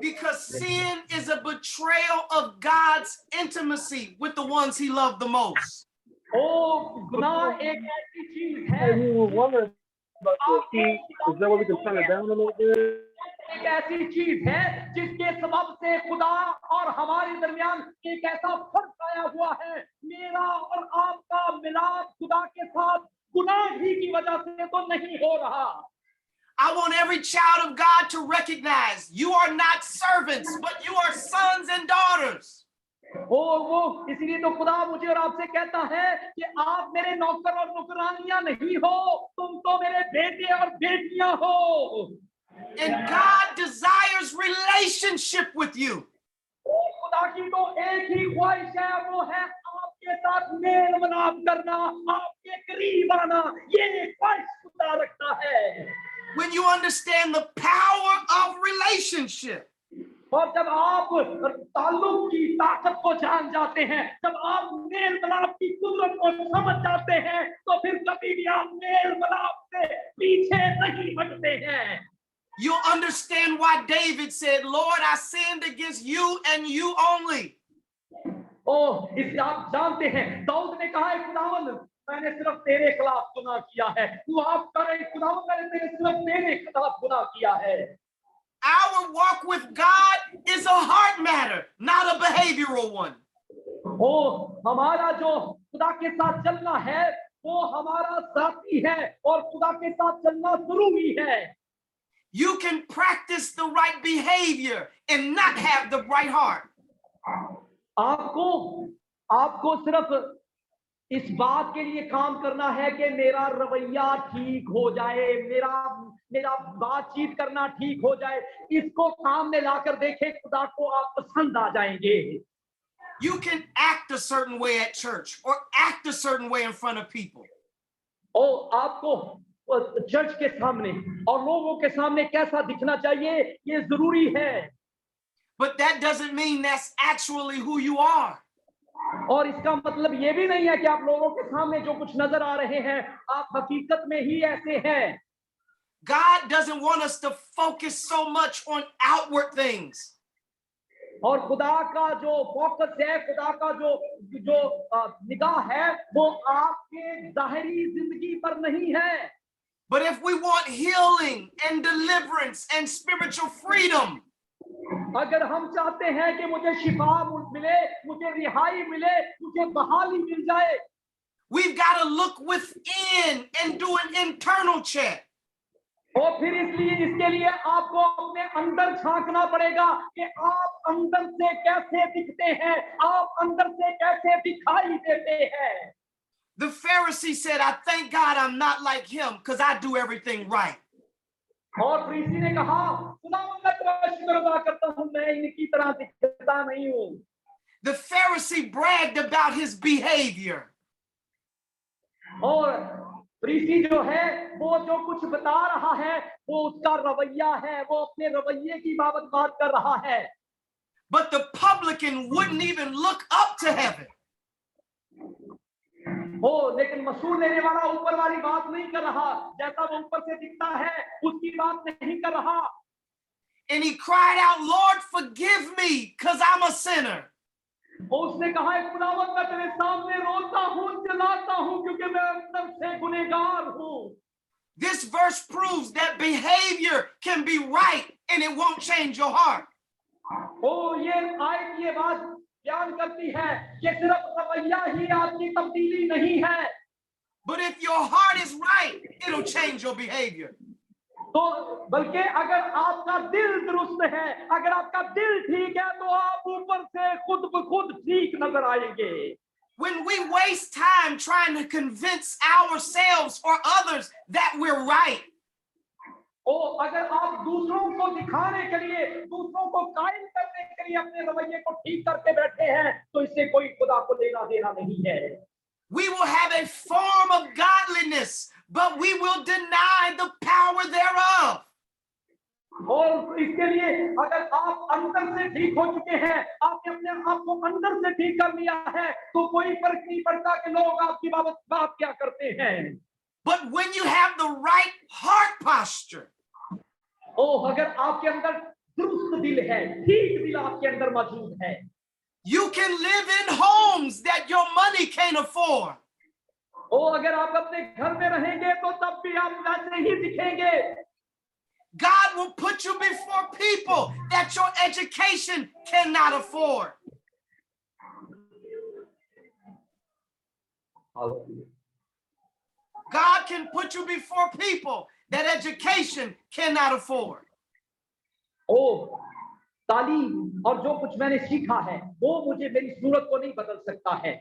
Because sin is a betrayal of God's intimacy with the ones he loved the most. ओ गुनाह एक ऐसी चीज है, Hey, we were wondering about this. Is there a way we can turn it down a little bit? एक ऐसी चीज है जिसके सबब से खुदा और हमारे दरमियान एक ऐसा फर्क आया हुआ है। मेरा और आपका मिलाप खुदा के साथ गुनाह ही की वजह से तो नहीं हो रहा। I want every child of God to recognize you are not servants, but you are sons and daughters. वो इसलिए तो खुदा मुझे और आपसे कहता है कि आप मेरे नौकर और नौकरानियां नहीं हो, तुम तो मेरे बेटे और बेटियां हो। And God desires relationship with you. खुदा की तो एक ही ख्वाहिश है, वो है आपके साथ मेल मिलाप करना, आपके करीब आना। ये ख्वाहिश खुदा रखता है। When you understand the power of relationship, और जब आप ताल्लुक की ताकत को जान जाते हैं, जब आप मेल मिलाप की कुदरत को समझ जाते हैं, तो फिर कभी भी आप मेल मिलाप से पीछे नहीं हटते हैं। you'll understand why David said, Lord, I sinned against you and you only. इससे आप जानते हैं दाऊद ने कहा है, खुदावंद मैंने सिर्फ तेरे खिलाफ गुनाह किया है। तू आप करे खुदावंद, मैंने सिर्फ तेरे खिलाफ गुनाह किया है। Our walk with God is a heart matter, not a behavioral one. हमारा जो खुदा के साथ चलना है वो हमारा साथी है और खुदा के साथ चलना जरूरी है। You can practice the right behavior and not have the right heart. आपको सिर्फ इस बात के लिए काम करना है कि मेरा रवैया ठीक हो जाए, मेरा बातचीत करना ठीक हो जाए। इसको काम में लाकर देखें, खुदा को आप पसंद आ जाएंगे। You can act a certain way at church or act a certain way in front of people. आपको चर्च के सामने और लोगों के सामने कैसा दिखना चाहिए ये जरूरी है। But that doesn't mean that's actually who you are. और इसका मतलब ये भी नहीं है कि आप लोगों के सामने जो कुछ नजर आ रहे हैं आप हकीकत में ही ऐसे हैं। God doesn't want us to focus so much on outward things. और खुदा का जो फोकस है, खुदा का जो निगाह है वो आपके जाहिरी जिंदगी पर नहीं है। But if we want healing and deliverance and spiritual freedom, अगर हम चाहते हैं कि मुझे शिफा मिले, मुझे रिहाई मिले, मुझे बहाली मिल जाए, we've got to look within and do an internal check. और फिर इसके लिए आपको अपने अंदर झांकना पड़ेगा कि आप अंदर से कैसे दिखते हैं, आप अंदर से कैसे दिखाई देते हैं। The Pharisee said, I thank God I'm not like him because I do everything right. और फरीसी ने कहा, खुदावंद मैं तेरा शुक्र अदा करता हूं, मैं इनकी तरह दिखता नहीं हूं। The Pharisee bragged about his behavior. और फरीसी जो है वो जो कुछ बता रहा है वो उसका रवैया है, वो अपने रवैये की बात कर रहा है। But the publican wouldn't even look up to heaven. लेकिन मसूल लेने वाला ऊपर वाली बात नहीं कर रहा, जैसा वो ऊपर से दिखता है उसकी बात नहीं कर रहा। And he cried out, Lord, forgive me because I'm a sinner. उसने कहा है, खुदावंद मैं तेरे सामने रोता हूं, चिल्लाता हूं क्योंकि मैं अंदर से गुनहगार हूं। This verse proves that behavior can be right and it won't change your heart. ये आयत ये बात बयान करती है कि सिर्फ रवैया ही आपकी तब्दीली नहीं है। But if your heart is right, it'll change your behavior. तो बल्कि अगर आपका दिल दुरुस्त है, अगर आपका दिल ठीक है, तो आप ऊपर से खुद ब खुद ठीक नजर आएंगे। When we waste time trying to convince ourselves or others that we're right, अगर आप दूसरों को दिखाने के लिए, दूसरों को कायल करने के लिए अपने रवैये को ठीक करके बैठे हैं, तो इससे कोई खुदा को लेना देना नहीं है। we will have a form of godliness, but we will deny the power thereof. और इसके लिए अगर आप अंदर से ठीक हो चुके हैं, आपने अपने आप को अंदर से ठीक कर लिया है, तो कोई फर्क नहीं पड़ता कि लोग आपकी बात क्या करते हैं। But when you have the right heart posture, अगर आपके अंदर दुरुस्त दिल है, ठीक दिल आपके अंदर मौजूद है, you can live in homes that your money can't afford. अगर आप अपने घर में रहेंगे तो तब भी आप वैसे ही दिखेंगे। God will put you before people that your education cannot afford. God can put you before people that education cannot afford. तालीम और जो कुछ मैंने सीखा है, वो मुझे मेरी सूरत को नहीं बदल सकता है।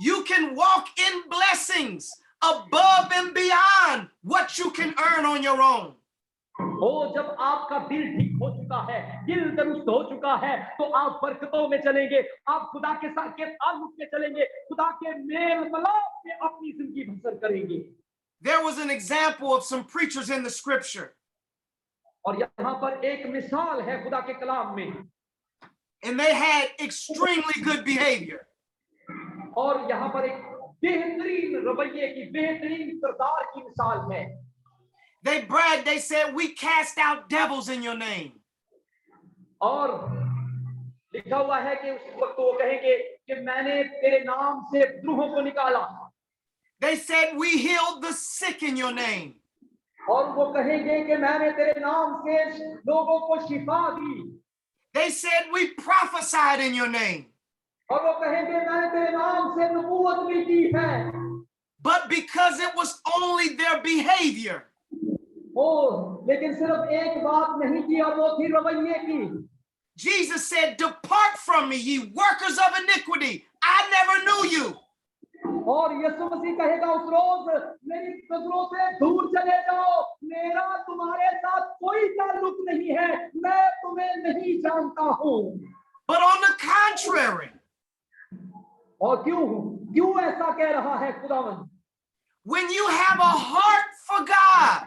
You can walk in blessings above and beyond what you can earn on your own. जब आपका दिल ठीक हो चुका है, दिल दुरुस्त हो चुका है, तो आप बरकतों में चलेंगे, आप खुदा के साथ के ताल्लुक में चलेंगे, खुदा के मेल मिलाप में अपनी जिंदगी बसर करेंगे। There was an example of some preachers in the scripture. और यहाँ पर एक मिसाल है खुदा के कलाम में, And they had extremely good behavior. और यहाँ पर एक बेहतरीन रवैये की, बेहतरीन किरदार की मिसाल है। They bragged, they said, we cast out devils in your name. और लिखा हुआ है कि उस वक्त वो कहेंगे कि मैंने तेरे नाम से रूहों को निकाला। They said, we healed the sick in your name. और वो कहेंगे कि मैंने तेरे नाम से लोगों को शिफा दी। They said, we prophesied in your name. और वो कहेंगे मैंने तेरे नाम से नबूवत भी की है। But because it was only their behavior, लेकिन सिर्फ एक बात नहीं की, और वो थी रवैये की। Jesus said, depart from me, ye workers of iniquity. I never knew you. और यीशु मसीह कहेगा उस रोज, मेरी नजरों से दूर चले जाओ, मेरा तुम्हारे साथ कोई ताल्लुक नहीं है, मैं तुम्हें नहीं जानता हूँ। But on the contrary, और क्यों ऐसा कह रहा है खुदावंद? when you have a heart for God,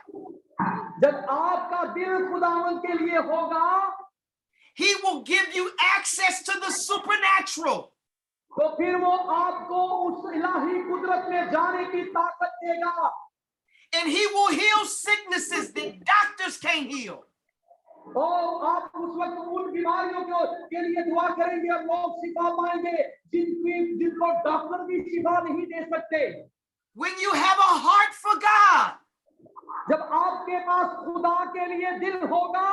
जब आपका दिल खुदावंद के लिए होगा, He will give you access to the supernatural. तो फिर वो आपको उस इलाही कुदरत में जाने की ताकत देगा। And He will heal sicknesses that doctors can't heal. और आप उस वक्त उन बीमारियों के लिए दुआ करेंगे और लोग शिफा पाएंगे जिनको डॉक्टर भी शिफा नहीं दे सकते। When you have a heart for God, जब आपके पास खुदा के लिए दिल होगा,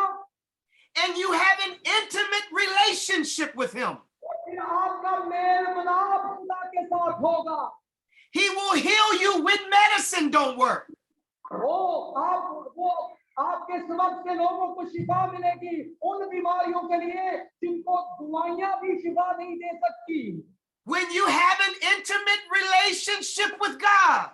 and you have an intimate relationship with Him, फिर आपका मेल मिलाप खुदा के साथ होगा, He will heal you when medicine don't work. वो आपके सबब से लोगों को शिफा मिलेगी उन बीमारियों के लिए जिनको दवाइयां भी शिफा नहीं दे सकती। When you have an intimate relationship with God,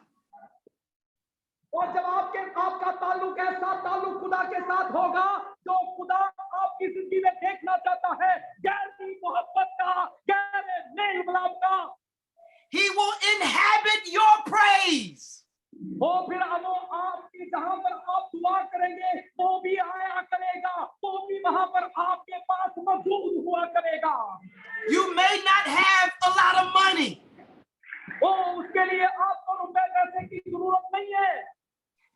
और जब आपका ताल्लुक ऐसा ताल्लुक खुदा के साथ होगा जो खुदा आपकी जिंदगी में देखना चाहता है, गहरी मोहब्बत का, गहरे मेल मिलाप का, He will inhabit your praise. फिर वो आपकी जहां पर आप दुआ करेंगे वो भी आया करेगा, वो भी वहां पर आपके पास मौजूद हुआ करेगा। You may not have a lot of money. उसके लिए आपको रुपए पैसे की जरूरत नहीं है।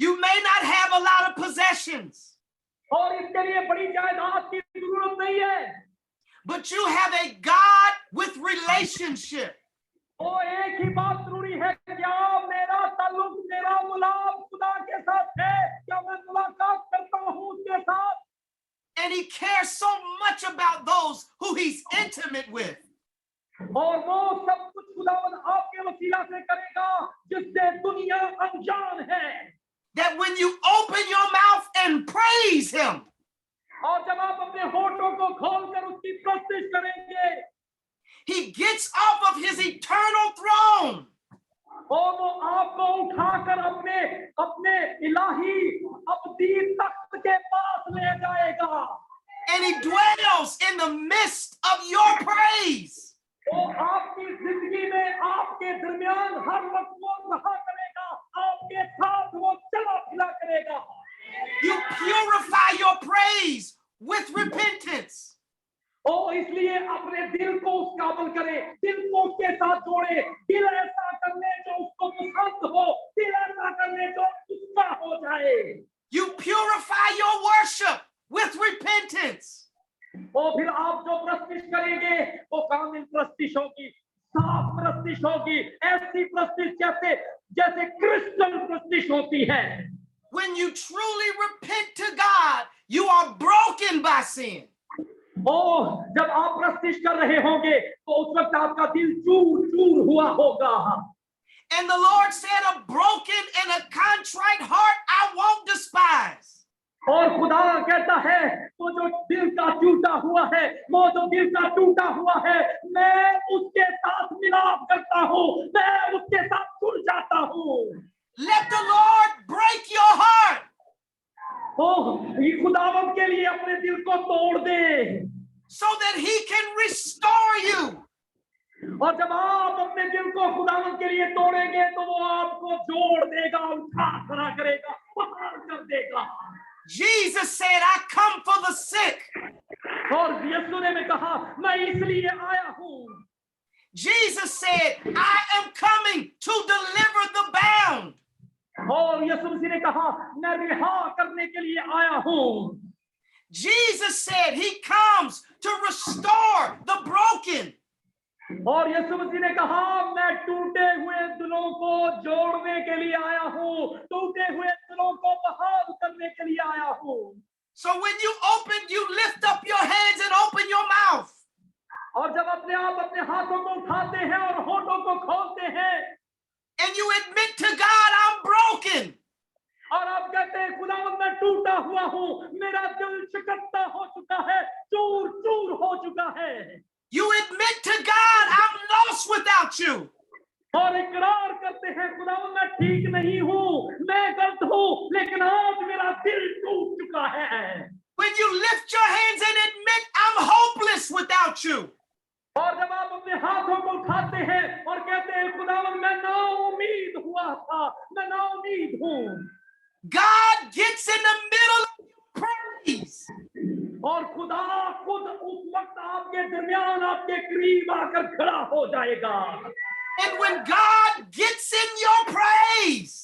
You may not have a lot of possessions. और इसके लिए बड़ी जायदाद की जरूरत नहीं है। But you have a God with relationship. एक ही बात जरूरी है, क्या मेरा ताल्लुक, मेरा मुलाकात खुदा के साथ है, क्या मैं मुलाकात करता हूँ उसके साथ? And He cares so much about those who He's intimate with. और वो सब कुछ खुदावंद आपके वसीला से करेगा जिससे दुनिया अनजान है। that when you open your mouth and praise him, और जब आप अपने होठों को खोलकर उसकी प्रस्तुति करेंगे, he gets off of his eternal throne और वो आपको उठाकर अपने अपने इलाही अब्दी तख्त के पास ले जाएगा, and he dwells in the midst of your praise. वो आपकी जिंदगी में आपके दरमियान हर वक्त वो रहा करेगा, आपके साथ वो चला फिरा करेगा। You purify your praise with repentance. और इसलिए अपने दिल को उस काबिल करें, दिल को उसके साथ जोड़े, दिल ऐसा करने जो उसको पसंद हो, दिल ऐसा करने जो उसका हो जाए। You purify your worship with repentance. और फिर आप जो प्रस्तुति करेंगे वो कामिल प्रस्तुति होगी, साफ प्रस्तुति होगी, ऐसी प्रस्तुति जैसे जैसे क्रिस्टल प्रस्तुति होती है। When you truly repent to God, you are broken by sin. और जब आप प्रस्तुति कर रहे होंगे तो उस वक्त आपका दिल चूर चूर हुआ होगा। And the Lord said, a broken and a contrite heart I won't despise. और खुदा कहता है वो जो दिल का टूटा हुआ है, वो जो दिल का टूटा हुआ है, मैं उसके साथ मिलाप करता हूँ, मैं उसके साथ जुड़ जाता हूँ। Let the Lord break your heart. ओह, ये खुदावंद के लिए अपने दिल को तोड़ दे, so that he can restore you. और जब आप अपने दिल को खुदावंद के लिए तोड़ेंगे तो वो आपको जोड़ देगा, उठा खड़ा करेगा, बहाल कर देगा। Jesus said, I come for the sick. और यीशु ने कहा मैं इसलिए आया हूँ। Jesus said, I am coming to deliver the bound. और यीशु मसीह ने कहा मैं रिहा करने के लिए आया हूँ। Jesus said he comes to restore the broken. और यीशु मसीह ने कहा मैं टूटे हुए दिलों को जोड़ने के लिए आया हूँ, टूटे हुए दिलों को बहाल करने के लिए आया हूँ। So when you lift up your hands and open your mouth. और जब अपने आप अपने हाथों को उठाते हैं और होठों को खोलते हैं, and you admit to God, I'm broken. और आप कहते हैं खुदावंद मैं टूटा हुआ हूँ, मेरा दिल शिकस्ता हो चुका है, चूर चूर हो चुका है। You admit to God, I'm lost without you. और इकरार करते हैं खुदावंद मैं ठीक नहीं हूँ, मैं गलत हूँ, लेकिन आज मेरा दिल टूट चुका है। When you lift your hands and admit I'm hopeless without you. और जब आप अपने हाथों को उठाते हैं और कहते हैं खुदावंद मैं नाउम्मीद हुआ था, मैं नाउम्मीद हूँ। God gets in the middle of your praise. और खुदा खुद उस वक्त आपके दरमियान आपके करीब आकर खड़ा हो जाएगा। And when God gets in your praise,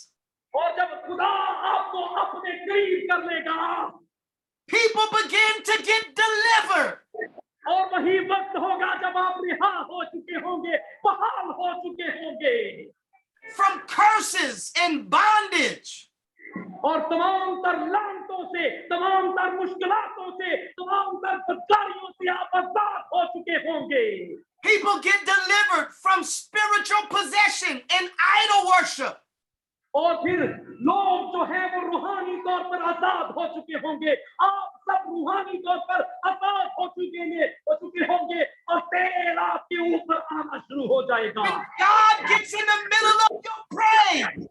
और जब खुदा आपको अपने करीब कर लेगा, people begin to get delivered. और वही वक्त होगा जब आप रिहा हो चुके होंगे, बहाल हो चुके होंगे from curses and bondage. और तमाम तर लानतों से, तमाम तर मुश्किलातों से, तमाम तर बदकारियों से आप आजाद हो चुके होंगे। People get delivered from spiritual possession and idol worship. और फिर लोग जो है वो रूहानी तौर पर आजाद हो चुके होंगे। आप सब रूहानी तौर पर आजाद हो चुके होंगे और तेल आपके ऊपर आना शुरू हो जाएगा। When God gets in the middle of your praise,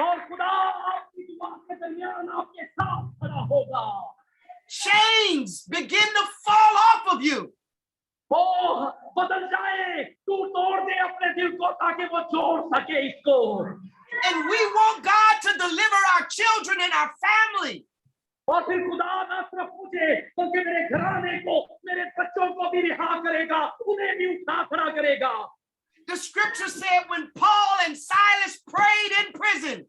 और खुदा आपकी दुआ के दरमियान आपके साथ खड़ा होगा। chains begin to fall off of you. वो बदल जाए, तू तोड़ दे अपने दिल को ताकि वो जोड़ सके इसको। And we want God to deliver our children and our family. और फिर खुदा ना सिर्फ मुझे बल्कि मेरे घराने को, मेरे बच्चों को भी रिहा करेगा, उन्हें भी उठा खड़ा करेगा। The scripture said when Paul and Silas prayed in prison,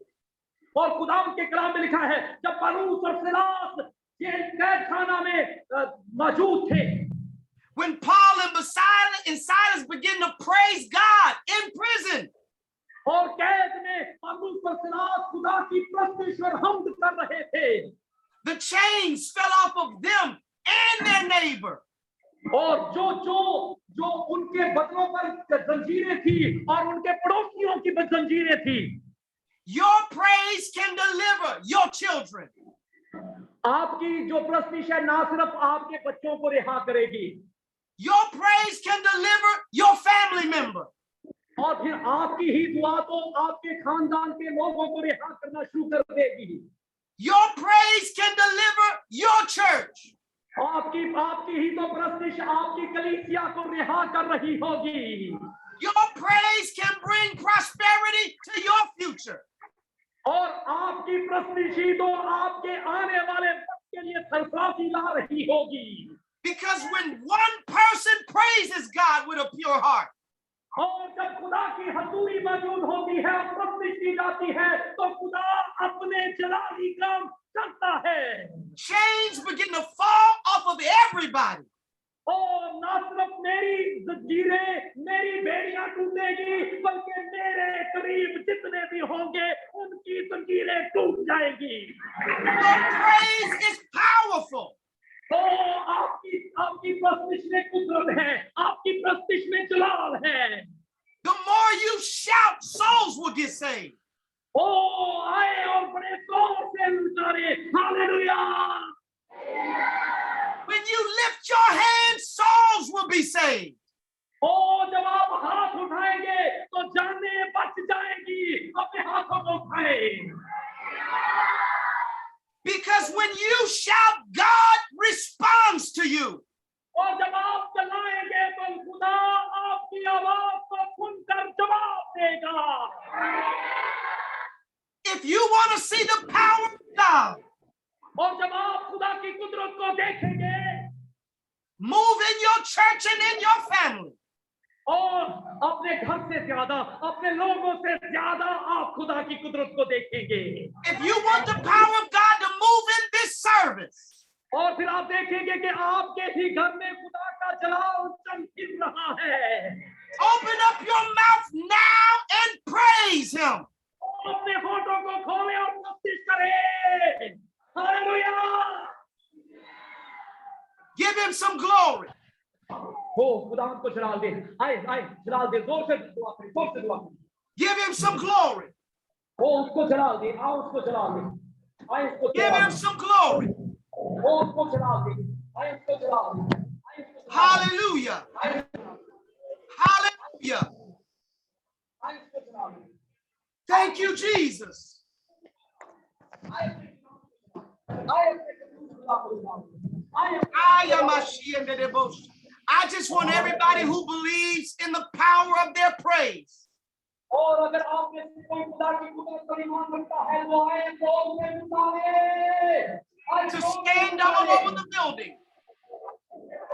और खुदा के कलाम में लिखा है जब पौलुस और सिलास जेल कैदखाना में मौजूद थे, when Paul and Silas began to praise God in prison, और कैद में पौलुस और सिलास खुदा की प्रस्तुति और हमद कर रहे थे, the chains fell off of them and their neighbor. और जो उनके बदनों पर जंजीरें थी और उनके पड़ोसियों की जंजीरें थी, Your praise can deliver your children. आपकी जो प्रस्तिश है ना सिर्फ आपके बच्चों को रिहा करेगी, Your praise can deliver your family member. और फिर आपकी ही दुआ तो आपके खानदान के लोगों को रिहा करना शुरू कर देगी। Your praise can deliver your church. आपकी ही तो प्रस्तिश आपकी कलीसिया को रिहा कर रही होगी। Your praise can bring prosperity to your future. और आपकी प्रस्तिश ही तो आपके आने वाले वक्त के लिए सरफराजी ला रही होगी। Because when one person praises God with a pure heart, और जब खुदा की हजूरी मौजूद होती है, प्रस्तिश की जाती है, तो खुदा अपने जलाली काम करता है। chains begin to fall off of everybody. और ना सिर्फ मेरी जंजीरें, मेरी बेड़ियां टूटेगी, बल्कि मेरे करीब जितने भी होंगे उनकी जंजीरें टूट जाएगी। Your praise is powerful. तो आपकी प्रस्तिश में कुदरत है, आपकी प्रस्तिश में जलाल है। The more you shout, souls will get saved. ओ आए और बड़े जोर से उच्चारे hallelujah. When you lift your hands, souls will be saved. ओ जब आप हाथ उठाएंगे तो जानें बच जाएंगी। अपने हाथों को उठाएं। Because when you shout, God responds to you. और जब आप चलाएंगे तो खुदा आपकी आवाज को सुनकर जवाब देगा। If you want to see the power of God और जब आप खुदा की कुदरत को देखेंगे, move in your church and in your family, और अपने घर से ज्यादा, अपने लोगों से ज्यादा आप खुदा की कुदरत को देखेंगे। if you want the power of God to move in this service, और फिर आप देखेंगे कि आपके ही घर में खुदा का जलाल चमक रहा है। open up your mouth now and praise Him. अपने होठों को खोलें और प्रस्तुत करें। Hallelujah. Give Him some glory. हो खुदा को जलाल दे। आए जलाल दे, जोर से दुआ करें, जोर से दुआ करें। Give Him some glory. हो उसको जलाल दे, आओ उसको जलाल दे। आए उसको Give जलाल Him दे। some glory. हो उसको जलाल दे, आए उसको जलाल दे। आए उसको जलाल दे। Hallelujah. आए Hallelujah. उसको जलाल दे। Thank you, Jesus. I just want everybody who believes in the power of their praise और अगर आप में से कोई खुदा की कुदरत पर ईमान रखता है तो आए जोर से उठाए to stand all over the building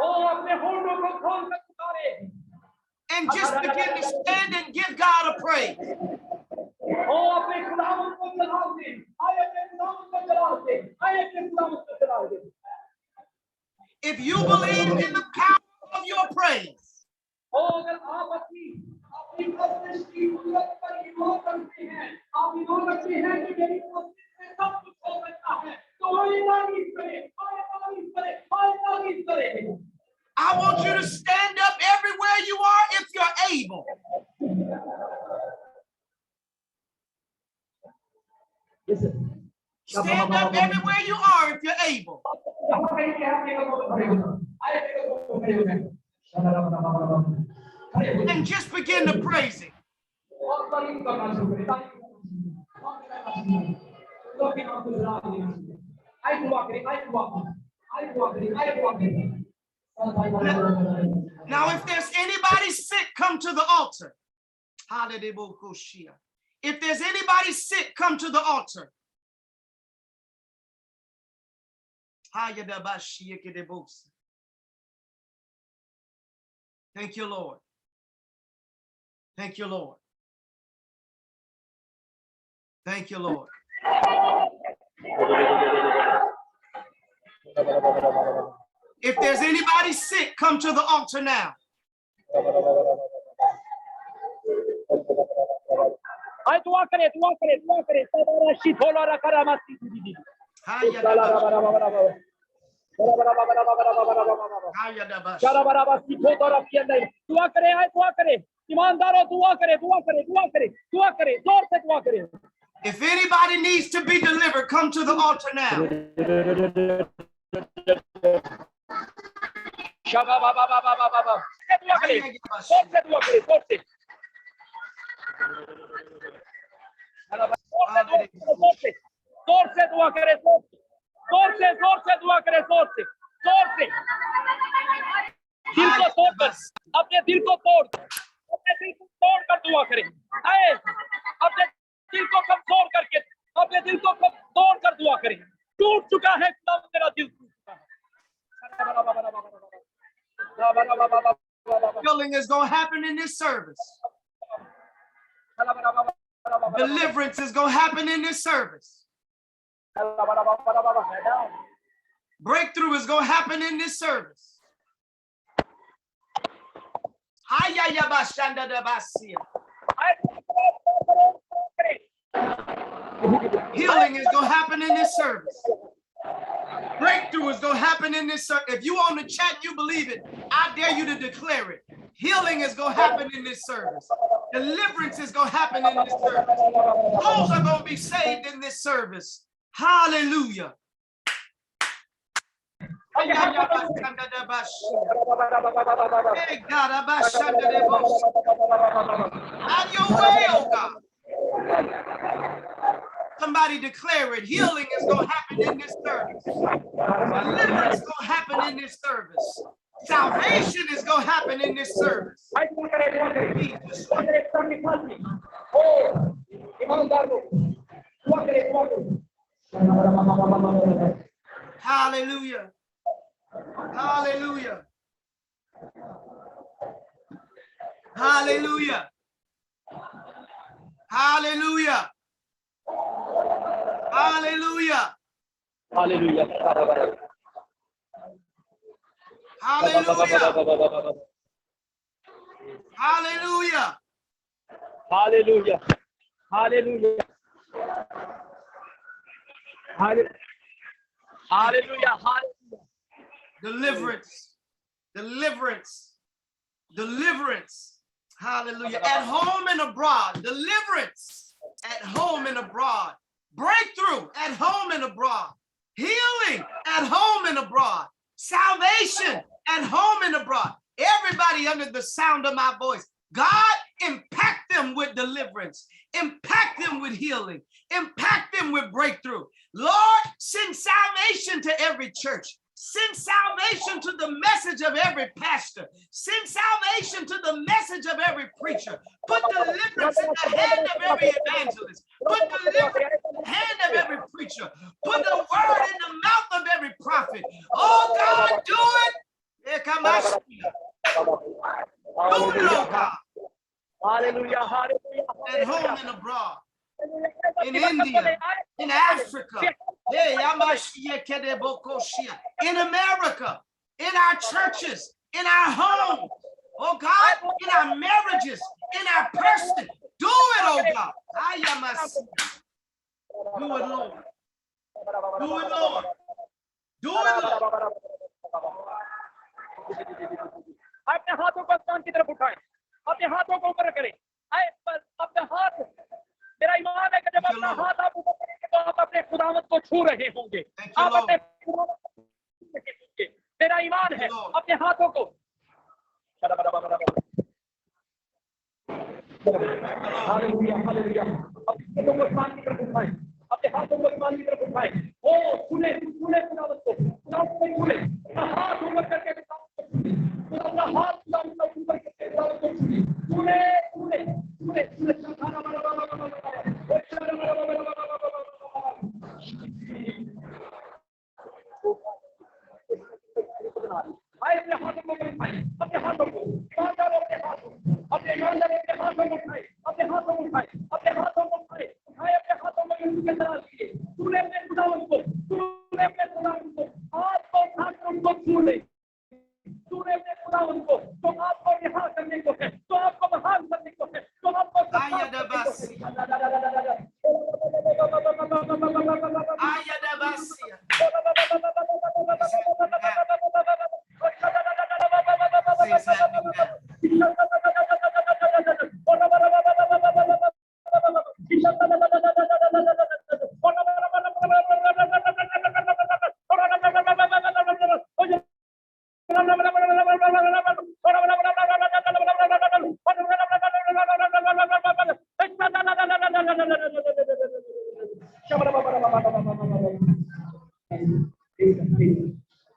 और अपने होठों को खोल कर उतारे and just begin to stand and give God a praise. और अपने खुदावंद को जलाल दे। आए अपने खुदावंद को जलाल दे। आए अपने खुदावंद को जलाल दे। If you believe in the power of your praise, और अगर आप अपनी प्रस्तिश की कुदरत पर ईमान रखते हैं, आप ईमान रखते हैं कि मेरी प्रस्तिश में सब कुछ हो सकता है, तो आए तारीफ करें, आए तारीफ करें, आए तारीफ करें। I want you to stand up everywhere you are if you're able. Listen. Stand up everywhere you are if you're able. And just begin to praise Him. Now, if there's anybody sick, come to the altar. If there's anybody sick, come to the altar. Thank you, Lord. Thank you, Lord. Thank you, Lord. If there's anybody sick, come to the altar now. आए दुआ करें, दुआ करें, दुआ करें। सदाराशी थोला रखा मस्ती दी। दुआ करें, आए दुआ करें। ईमानदारों दुआ करें, दुआ करें, दुआ करें, दुआ करें, जोर से दुआ करें। If anybody needs to be delivered, come to the altar now. जोर से दुआ करे, जोर से दुआ करे, जोर से दिल को तोड़ कर, अपने दिल को तोड़ कर दुआ करे। आए अपने दिल को कमजोर करके, अपने दिल को तोड़ कर दुआ करे। टूट चुका है खुदा, तेरा दिल टूट चुका है। Healing is going to happen in this service. Deliverance is going to happen in this service. Breakthrough is going to happen in this service. Healing is going to happen in this service. Breakthrough is going to happen in this service. If you on the chat, you believe it, I dare you to declare it. Healing is going to happen in this service. Deliverance is going to happen in this service. Souls are going to be saved in this service. Hallelujah. Hey, God, have your way, oh God. Somebody declare it. Healing is going to happen in this service. Deliverance is going to happen in this service. Salvation is going to happen in this service. Hallelujah. Hallelujah. Hallelujah. Hallelujah. Hallelujah. Hallelujah. Hallelujah. Hallelujah. Hallelujah. Hallelujah. Hallelujah. Hallelujah. Deliverance. Deliverance. Deliverance. Hallelujah. At home and abroad. Deliverance. At home and abroad. Breakthrough at home and abroad. Healing at home and abroad. Salvation at home and abroad. Everybody under the sound of my voice, God, impact them with deliverance, impact them with healing, impact them with breakthrough. Lord, send salvation to every church. Send salvation to the message of every pastor. Send salvation to the message of every preacher. Put deliverance in the hand of every evangelist. Put deliverance in the hand of every preacher. Put the word in the mouth of every prophet. Oh God, do it. Do it, oh God. Hallelujah. Hallelujah. At home and abroad. In India, in Africa, in America, in our churches, in our homes, oh God, in our marriages, in our person. Do it, oh God. Do it, Lord. Do it, Lord. Do it, Lord. अपने हाथों को आसमान की तरफ उठाएं, अपने हाथों को ऊपर करें, अपने हाथ, मेरा ईमान है कि जब अपना हाथ आप ऊपर करेंगे तो आप अपने खुदावंद को छू रहे होंगे, आप अपने खुदावंद को छू रहे होंगे, मेरा ईमान है, अपने हाथों को हालेलुया हालेलुया अपने हाथों को आसमान की तरफ उठाएं, अपने हाथों को आसमान की तरफ उठाएं, ओ सुने सुने खुदावंद को सुने, हाथ ऊपर करके अपना हाथ ऊपर करके सुने सुने सुने सुने अपने हाथों को उठाएं, अपने हाथों को अपने ईमानदार अपने हाथों को उठाएं, अपने हाथों को उठाएं, अपने हाथों को उठाएं, अपने हाथों में यीशु के नाम से तूने अपने खुदावंद को हाथ को उठाकर उनको छू ले, तूने अपने खुदावंद को तो आपको रिहा करने को है, तो आपको महान करने को है, तो आपको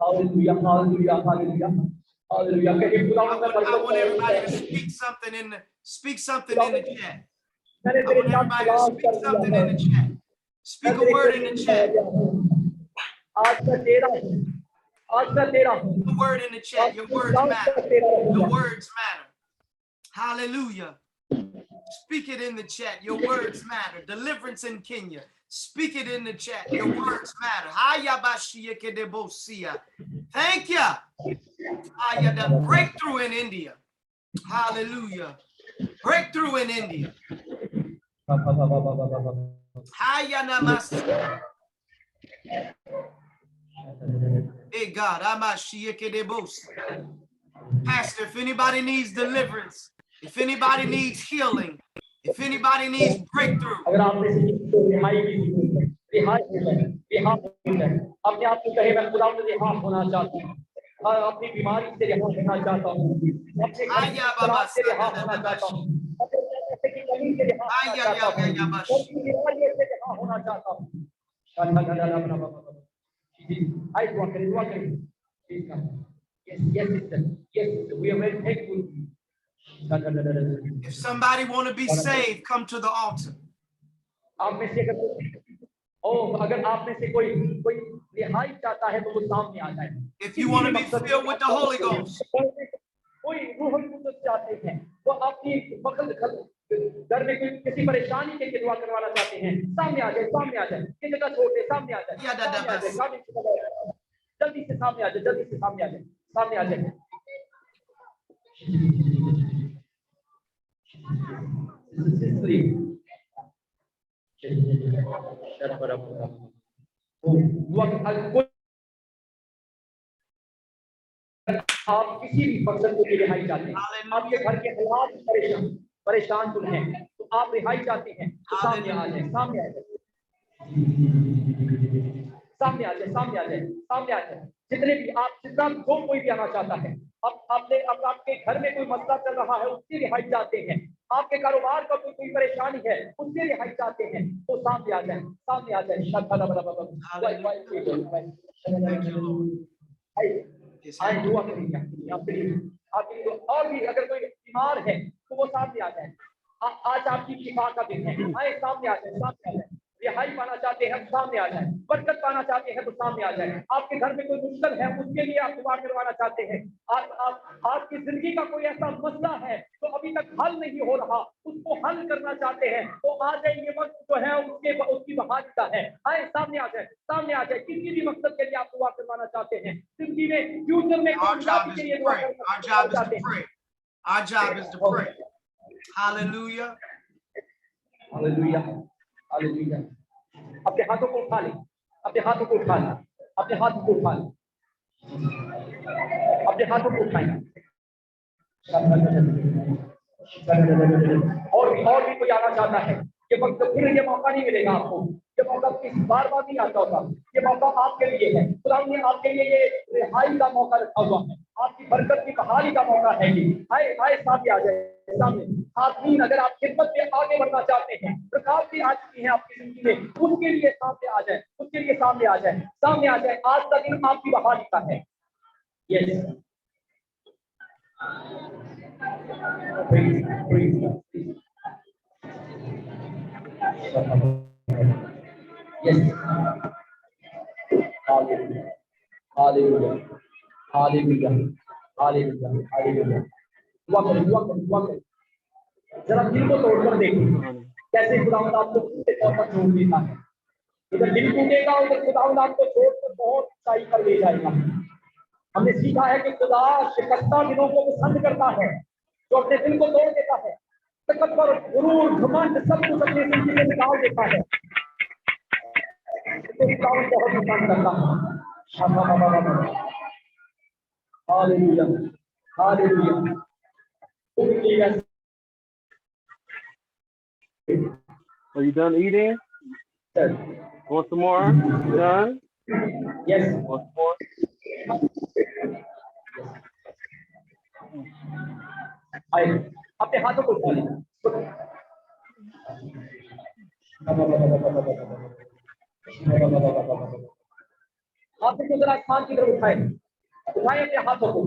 हालेलुया हालेलुया हालेलुया हालेलुया कहिए खुदावंद मैं I want बरकत everybody to चाहता speak something in the chat. मैंने I तेरे want साथ everybody to खुलास speak कर दिया something है in the chat. मैं Speak a तेरे word in the करीब आ chat. गया हूँ आज मैं तेरा हूँ आज मैं तेरा हूँ Put a word in the chat. Your words आज matter. मैं तेरा Your रहूंगा words matter. Hallelujah. Speak it in the chat. Your words matter. Deliverance in Kenya. Speak it in the chat. Your words matter. Hayabashiyekidebosia. Thank you. The breakthrough in India. Hallelujah. Breakthrough in India. Hayanamasi. Hey God, Amashiyekidebosia. Pastor, if anybody needs deliverance, if anybody needs healing, if anybody needs breakthrough, अगर आपने रिहाई की रिहाई है अपने आप को कहे मैं खुदा से रिहा होना चाहता हूँ अपनी बीमारी से रिहा होना चाहता हूँ अपने खराब से रिहा होना चाहता हूँ अपने पैसे की कमी से रिहा होना चाहता हूँ अपनी बीमारी से रिहा होना चाहता हूँ आई दुआ करें yes yes sister yes sister we are very thankful if somebody want to be saved, come to the altar. आप में से अगर आप में से कोई रिहाई चाहता है तो वो सामने आ जाए If you want to be filled with the Holy Ghost, कोई रूह कुदस चाहते हैं वो अपनी घर में कोई किसी परेशानी के दुआ करवाना चाहते हैं सामने आ जाए ये जगह छोड़ दे सामने आ जाए जल्दी से सामने आ जाए सामने आ जाए आप किसी भी मकसद को रिहाई चाहते हैं आपके घर के हालात परेशान कुल हैं तो आप रिहाई चाहते हैं तो सामने आ जाए जितने भी आप जितना जो कोई भी आना चाहता है अब आपके घर में कोई मसला चल रहा है उसकी रिहाई चाहते हैं आपके कारोबार का कोई परेशानी है उससे रिहाई चाहते हैं तो सामने आ जाए दुआ करेंगे और भी अगर कोई बीमार है तो वो सामने आ जाए आज आपकी शिफा का दिन है आए सामने आ जाए रिहाई पाना चाहते हैं सामने आ जाए बरकत पाना चाहते हैं तो सामने आ जाए आपके घर में कोई मुश्किल है उसके लिए आप दुआ करवाना चाहते हैं आपकी जिंदगी का कोई ऐसा मसला है तो अभी तक हल नहीं हो रहा उसको हल करना चाहते हैं तो आ जाए ये वक्त जो है उसकी बहाली का है आए सामने आ जाए किसी भी मकसद के लिए आप दुआ करवाना चाहते हैं जिंदगी में फ्यूचर में our job is to pray. Our job is to pray. Hallelujah. Hallelujah अपने हाथों को उठा ले अपने हाथों को उठाएं और भी कोई आना चाहता है ये वक्त फिर ये मौका नहीं मिलेगा आपको ये मौका बार नहीं आता होगा ये मौका आपके लिए है खुदा ने आपके लिए ये रिहाई का मौका रखा हुआ है आपकी बरकत की बहाली का मौका है ये आए सामने आ जाए सामने आदमी अगर आप खिदमत में आगे बढ़ना चाहते हैं रुकावट भी आ चुकी है आपकी जिंदगी में उसके लिए सामने आ जाए आज का दिन आपकी बहाली का है यस जरा दिल को तोड़कर देखिए कैसे खुदावंद आपको पूरे तौर पर जोड़ देता है इधर दिल टूटेगा उधर खुदावंद आपको छोड़कर बहुत ऊंचाई पर ले जाएगा हमने सीखा है कि खुदा शिकस्ता दिलों को पसंद करता है जो अपने दिल को तोड़ देता है तकब्बुर गुरूर घमंड सब कुछ अपने जिंदगी से निकाल देता है खुदावंद बहुत पसंद करता है hallelujah Are you done eating? Yes. Want some more? You done? Yes. Want some more? अपने हाथों को उठा लें हाथों को को जरा आसमान की तरफ उठाएं अपने हाथों को,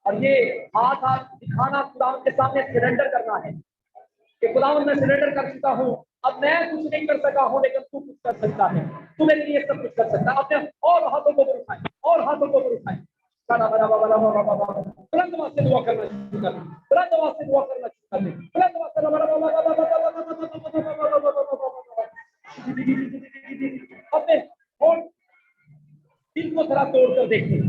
और ये हाथ दिखाना, खुदावंद के सामने सरेंडर करना है कि खुदावंद मैं सरेंडर कर चुका हूँ, अब मैं कुछ नहीं कर सका हूँ, लेकिन तू कुछ कर सकता है, तू मेरे लिए सब कुछ कर सकता है। अपने और हाथों को उठाएं, और हाथों को उठाएं, बुलंद आवाज से दुआ करना शुरू कर, बुलंद आवाज से दुआ करना शुरू कर दे, बुलंद आवाज से अपने होंठ दिल को जरा तोड़ कर देखिए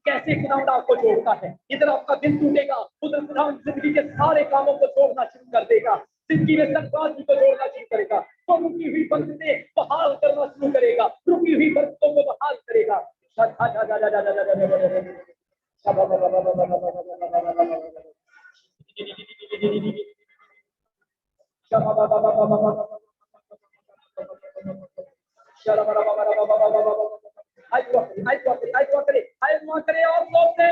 कैसे खुदावंद आपको जोड़ता है। इधर आपका दिल टूटेगा, उधर खुदावंद जिंदगी के सारे कामों को जोड़ना शुरू कर देगा, जिंदगी में सत्ताजी को जोड़ना शुरू करेगा, तो रुकी हुई बरकतें बहाल करना शुरू करेगा, रुकी हुई बरकतों को बहाल करेगा। और बोलते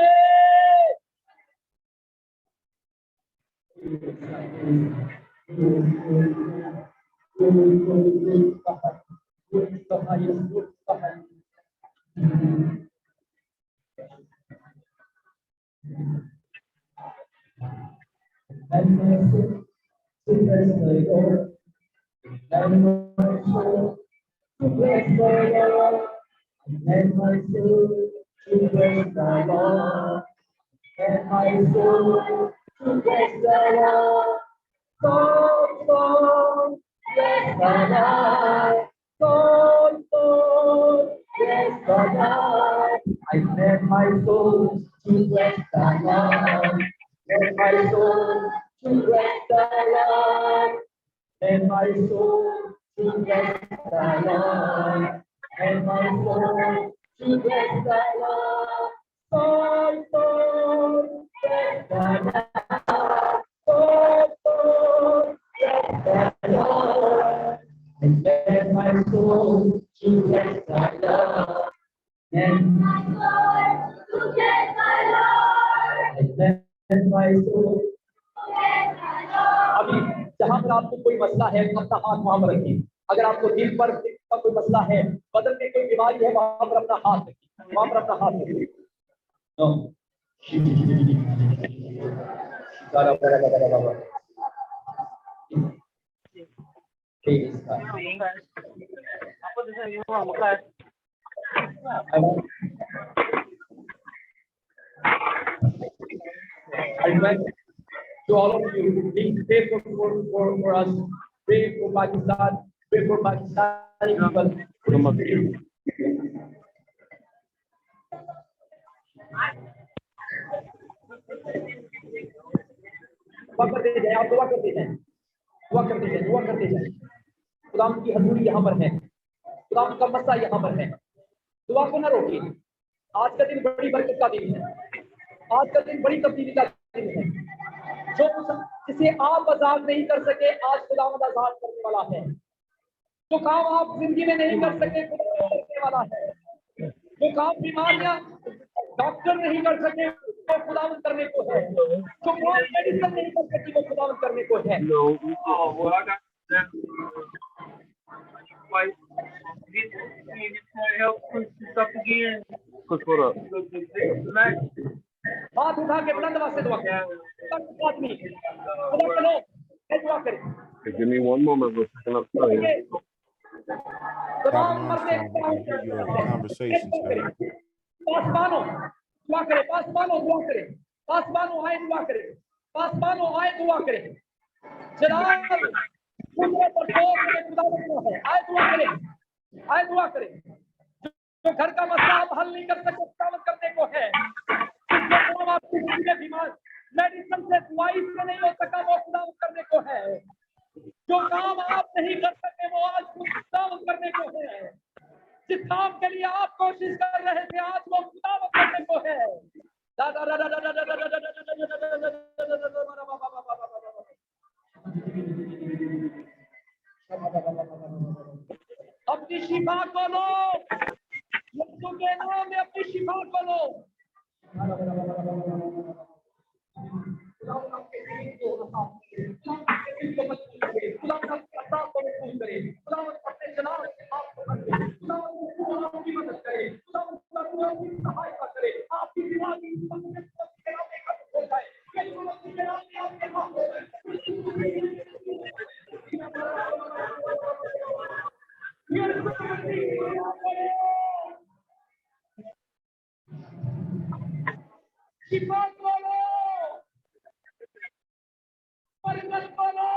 I let my soul to bless the Lord. Let my soul to bless the Lord. Let my soul to bless the Lord. Let my soul to bless the Lord. Soul, bless the Lord. Soul, bless the Lord. And let my soul to bless the Lord. And my soul to bless the Lord. And my soul to bless the Lord. अभी जहाँ पर आपको कोई मसला है, अपना हाथ वहाँ पर रखिए। अगर आपको दिल पर का कोई मसला है, बदन में कोई बीमारी है, वहाँ पर अपना हाथ रखिए, वहाँ पर अपना हाथ रखिए। I invite to all of you, please pray for us, pray for Pakistan, pray for Pakistani people. दुआ करते जाए, आप दुआ करते जाए, दुआ करते जाए, दुआ करते जाए। खुदावंद की हजूरी यहाँ पर है, खुदावंद का मसा यहाँ पर है, दुआ को न रोकिए। आज का दिन बड़ी बरकत का दिन है, आज का दिन बड़ी तब्दीली का दिन है। जो जिसे आप आजाद नहीं कर सके, आज खुदावंद आजाद करने वाला है। जो काम आप जिंदगी में नहीं कर सके, खुदावंद करने वाला है। जो काम बीमारियां डॉक्टर नहीं कर सके, वो खुदावंद करने को है। जो काम मेडिसिन नहीं कर सकी, वो खुदावंद करने को है। हाथ उठा के बुलंद आवाज से दुआ करें। आदमी खुदा करो, दुआ करें। Give me one moment. We're picking up time. तमाम मर्दे conversation पासवानो दुआ करें, पासवानो दुआ करें, पासवानो आए दुआ करें, पासवानो आए दुआ करें। जनाब खुदा पर जोर से खुदा है, आए दुआ करें, आए दुआ करें। जो घर का मसला आप हल नहीं कर सकते, काम करने को है। आपकी जिंदगी में बीमार मेडिसिन से, दवाई से नहीं हो सका, वो खुदा करने को है। जो काम आप नहीं कर सके, वो आज खुदा करने को है। जिस काम के लिए आप कोशिश कर रहे थे, आज वो खुदा करने को है। अपनी शिफा को लो, यीशु के नाम में अपनी शिफा को लो। शिफा बोलो, बरकत बोलो,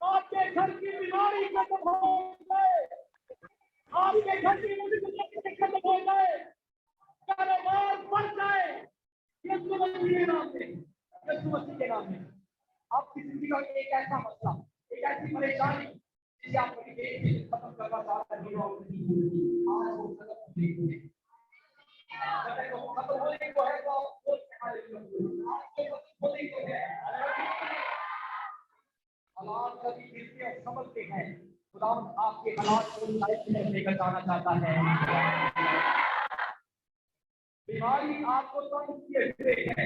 आपके घर की बीमारी खत्म हो जाए, आपके घर की मुसीबत खत्म हो जाए, कारोबार बढ़ जाए, यीशु मसीह के नाम में, यीशु मसीह के नाम में। आपकी जिंदगी का एक ऐसा मसला, एक ऐसी परेशानी जिसे आप कभी एक दिन खत्म करना चाहते हैं, आज वो खत्म होने को है। अगर वो खत्म होने को है तो आप बोल के हालेलुया। आपको खत्म होने को है। हालात कभी गिरते और संभलते हैं, खुदा आपके हालात को लाइफ में लेकर जाना चाहता है। बीमारी आपको तंग किए हुए है,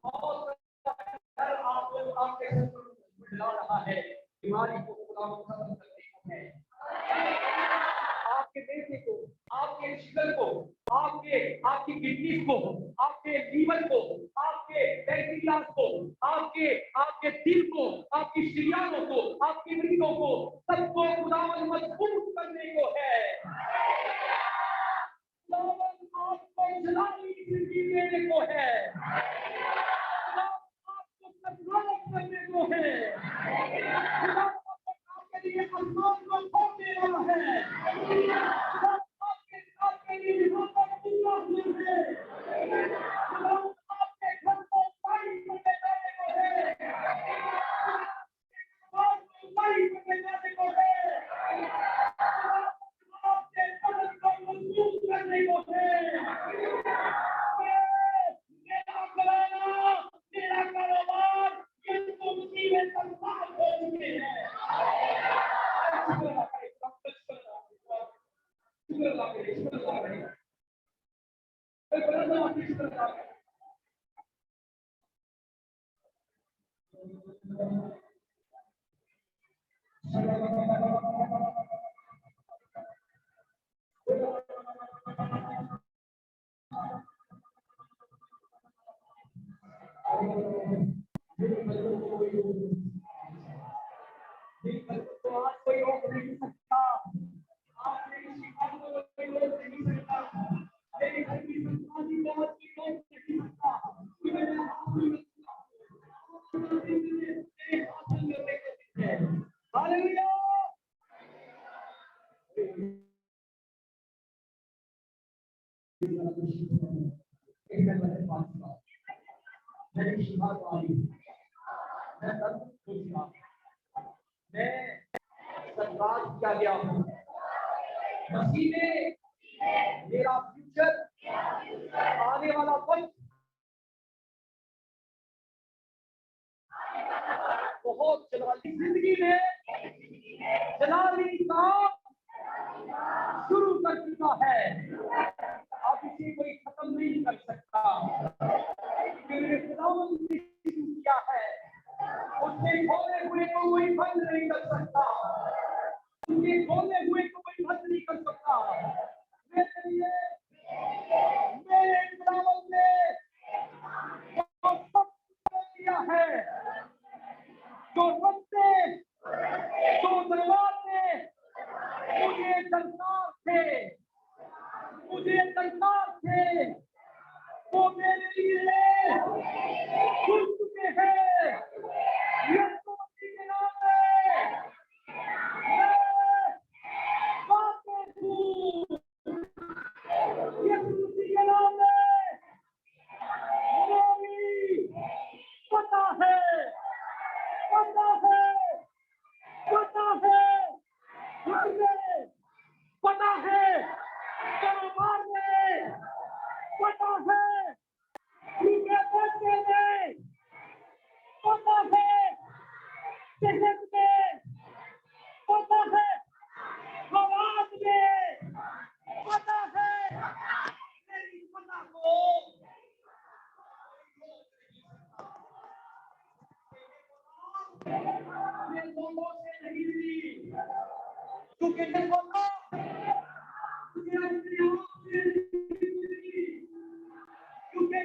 बहुत डर आपको आपके घर पर मिला रहा है, बीमारी को खुदा खत्म करने को है। आपके बेटे को, आपके शुगर को, आपकी किडनी को, आपके लीवर को, आपके पैंक्रियास को, आपके दिल को, आपकी शिराओं को, आपकी हृदयों को, सबको खुदा मजबूत करने को है। आपको जलाली जिंदगी देने को है, आपको संतोष करने को है, आपके लिए आसमान को खोलने वाला है, आपके लिए पूरा हुआ है, आपके घर को पानी करने जाने को है, आपको पानी करने जाने को है, आपके बदन को मजबूत करने को है। मेरा कारोबार यीशु मसीह में संभाल हो चुके हैं। आज कोई रोक नहीं सकता, आप मेरी शिफा को कोई रोक नहीं सकता, मेरी घर की संतानी को कोई रोक नहीं सकता, मेरे हासिल करने को है। हालेलुया। मेरी शिफा को आई, मैं सब कुछ मैं सरकार किया गया हूँ, मसीह में मेरा फ्यूचर, आने वाला वक्त बहुत जलाली जिंदगी में जलाली काम शुरू कर चुका है, अब इसे कोई खत्म नहीं कर सकता, मेरे खुदावंद ने शुरू किया है, उसने खोले हुए को कोई बंद नहीं कर सकता, उसके खोले हुए को कोई बंद नहीं कर सकता। मेरे लिए मेरे खुदावंद ने जो सब किया है, जो रस्ते, जो दरवाजे मुझे दरकार थे, वो मेरे लिए खुल चुके हैं। यीशु मसीह के नाम में मैं बातें हूँ, यीशु मसीह के नाम में मेरी पता है, मुझे पता है, कारोबार में पता है, बच्चे में पता है, सेहत में पता है, समाज में पता है, मेरी पता को मैं लोगों से नहीं ली, क्योंकि मैं क्योंकि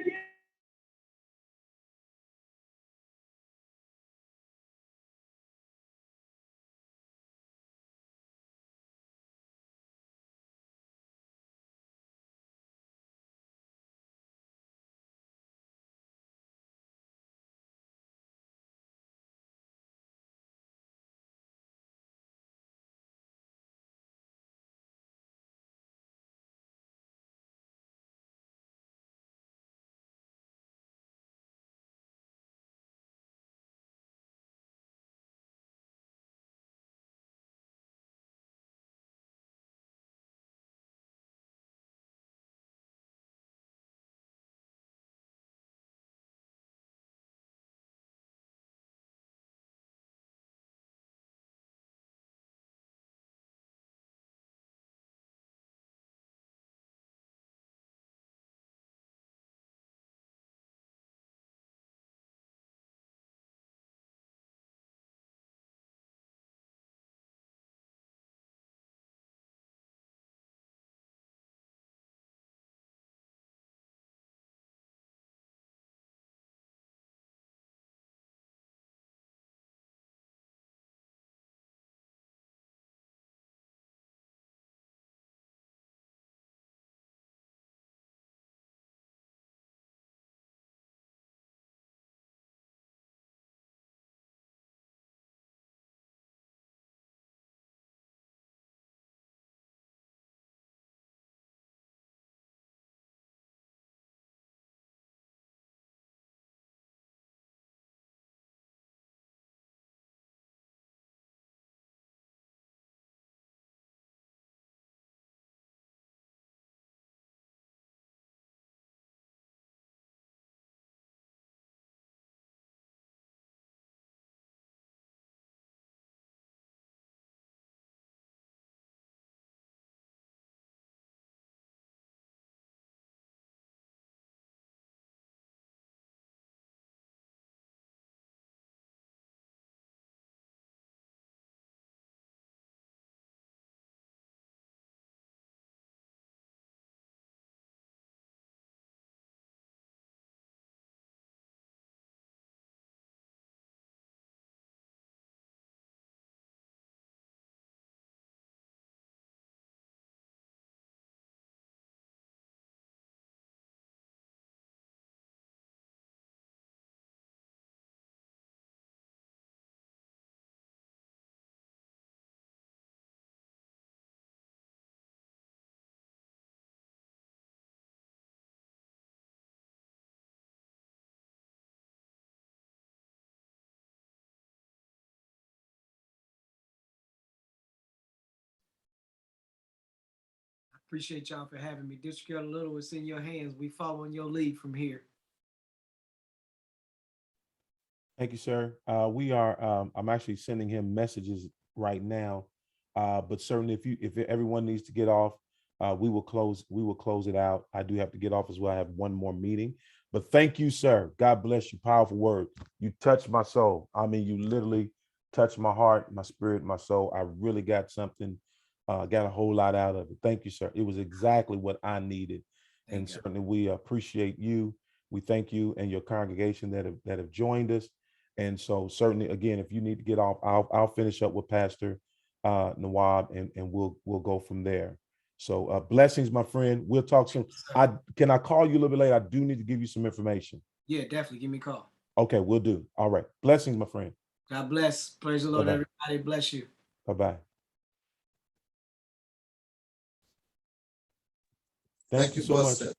Appreciate y'all for having me. District Elder Little, it's in your hands. We following your lead from here. Thank you, sir. We are, I'm actually sending him messages right now. But certainly if everyone needs to get off, we will close it out. I do have to get off as well. I have one more meeting, but thank you, sir. God bless you. Powerful word. You touched my soul. I mean, you literally touched my heart, my spirit, my soul. I really got something, got a whole lot out of it. Thank you, sir. It was exactly what I needed. And certainly we appreciate you. We thank you and your congregation that have joined us. And so certainly, again, if you need to get off, I'll finish up with Pastor Nawab, and we'll go from there. So blessings, my friend. We'll talk soon. Can I call you a little bit later? I do need to give you some information. Yeah, definitely. Give me a call. Okay, we'll do. All right. Blessings, my friend. God bless. Praise the Lord, Bye-bye. everybody. Bless you. Bye-bye. Thank you you, so Boss. much.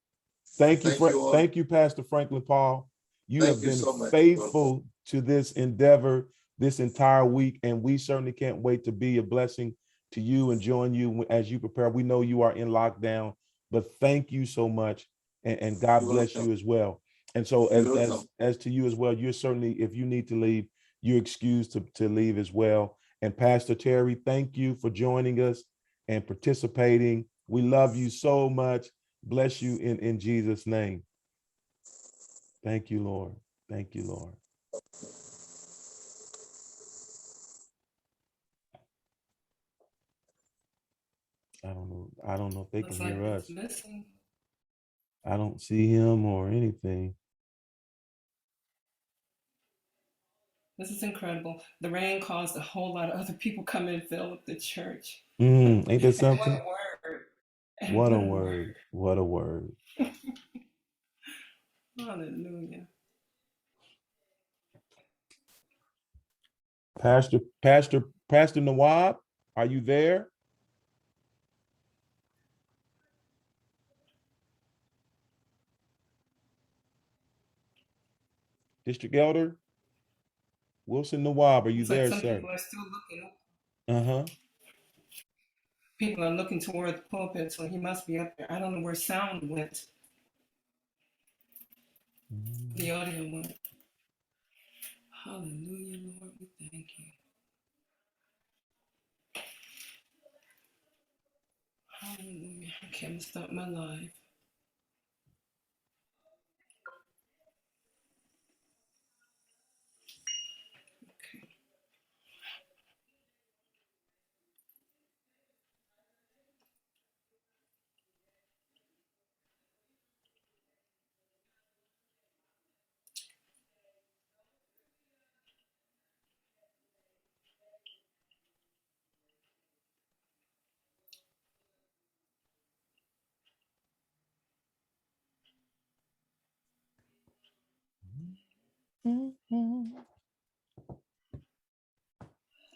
Thank you, all. thank you, Pastor Franklin Paul. You Thank have you been so much, faithful to this endeavor this entire week, and we certainly can't wait to be a blessing to you and join you as you prepare. We know you are in lockdown, but thank you so much, and God You're bless welcome. you as well. And so You're welcome. as to you as well, you're certainly, if you need to leave, you're excused to leave as well. And Pastor Terry, thank you for joining us and participating. We love you so much. Bless you in Jesus' name. Thank you, Lord. Thank you, Lord. I don't know if they Looks can like hear it's us. missing. I don't see him or anything. This is incredible. The rain caused a whole lot of other people come and fill up the church. Ain't that What something? a word. What a word. What a word. Hallelujah. Pastor Nawab, are you there? District Elder Wilson Nawab, are you It's like there, some sir? people are still looking. Uh-huh. People are looking toward the pulpit, so he must be up there. I don't know where sound went. The audio went. Hallelujah, Lord, we thank you. Hallelujah. Okay, I'm gonna start my live. Okay.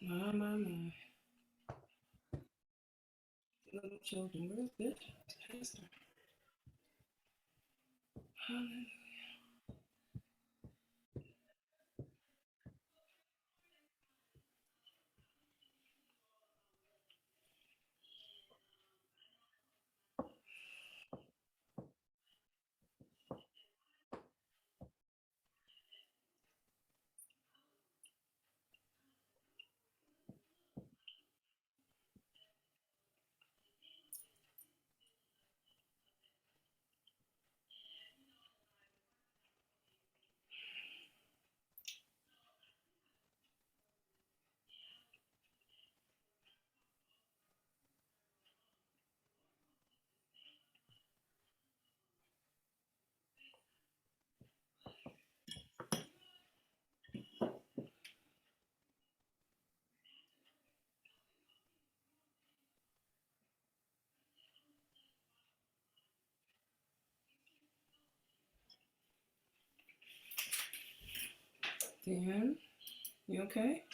My. Little children, where's this pastor? Hallelujah. Dan, you okay?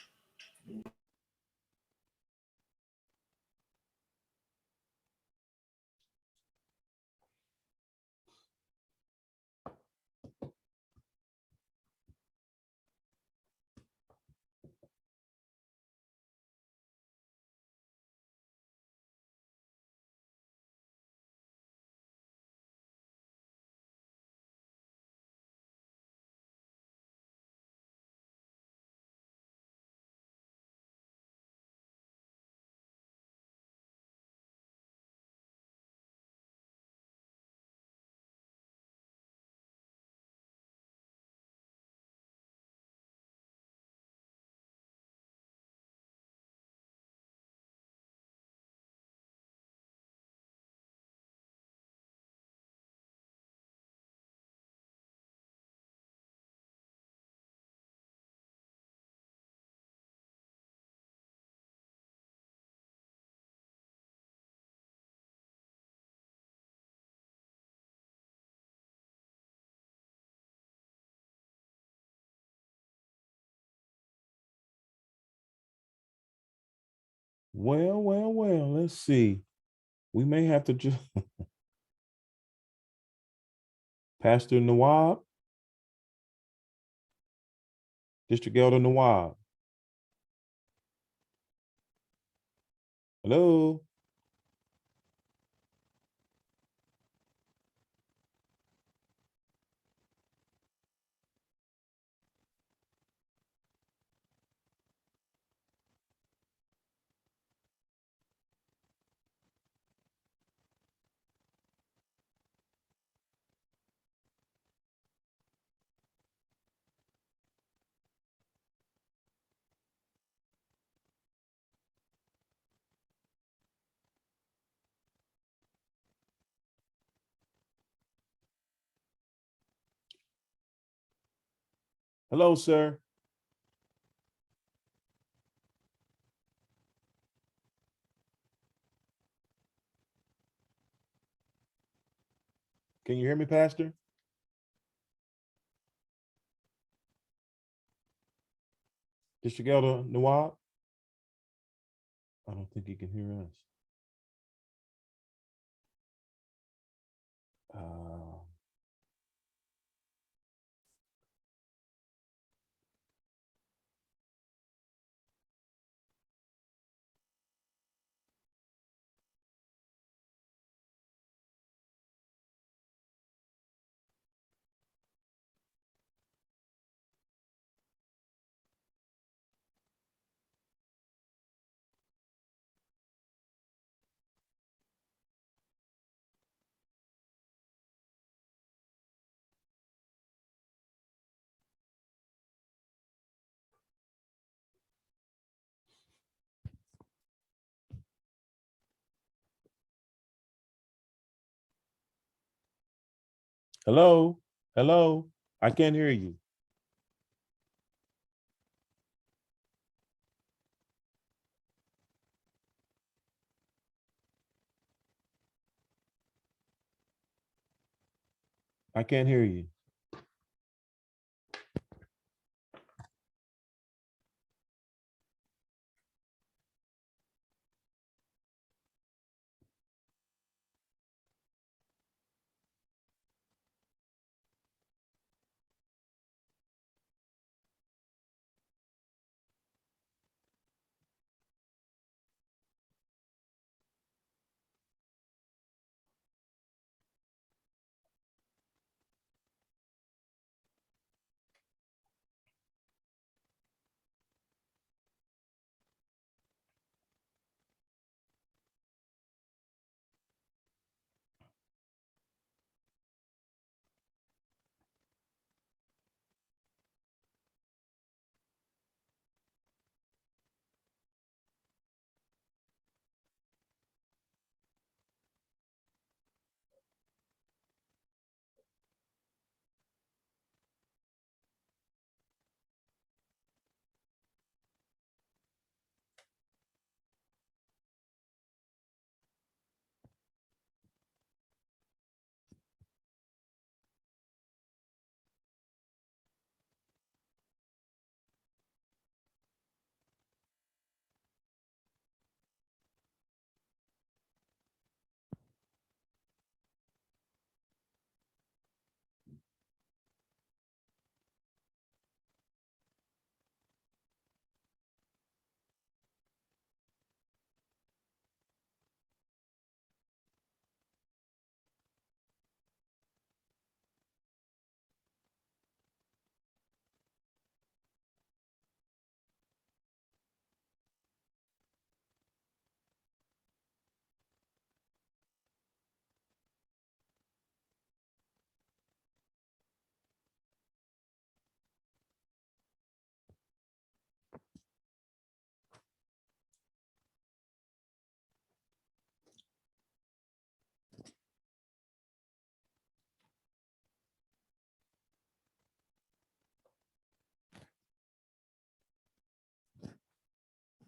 Well, let's see. We may have to just Pastor Nawab, District Elder Nawab. Hello. Hello, sir. Can you hear me, Pastor? District Elder Nawab? I don't think he can hear us. Uh, hello, hello. I can't hear you. I can't hear you.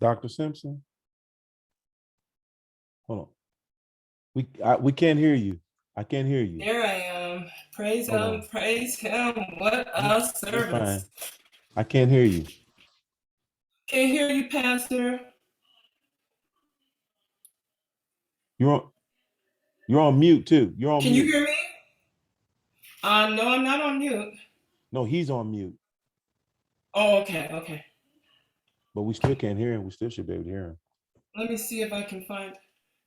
Dr. Simpson, hold on. We can't hear you. I can't hear you. There I am. Praise Hold him, on. praise him. What You're a you're fine. service. I can't hear you. Can't hear you, Pastor. You're on mute too. You're on Can mute. you hear me? No, I'm not on mute. No, he's on mute, Oh, okay. but we still can't hear him. We still should be able to hear him. Let me see if I can find.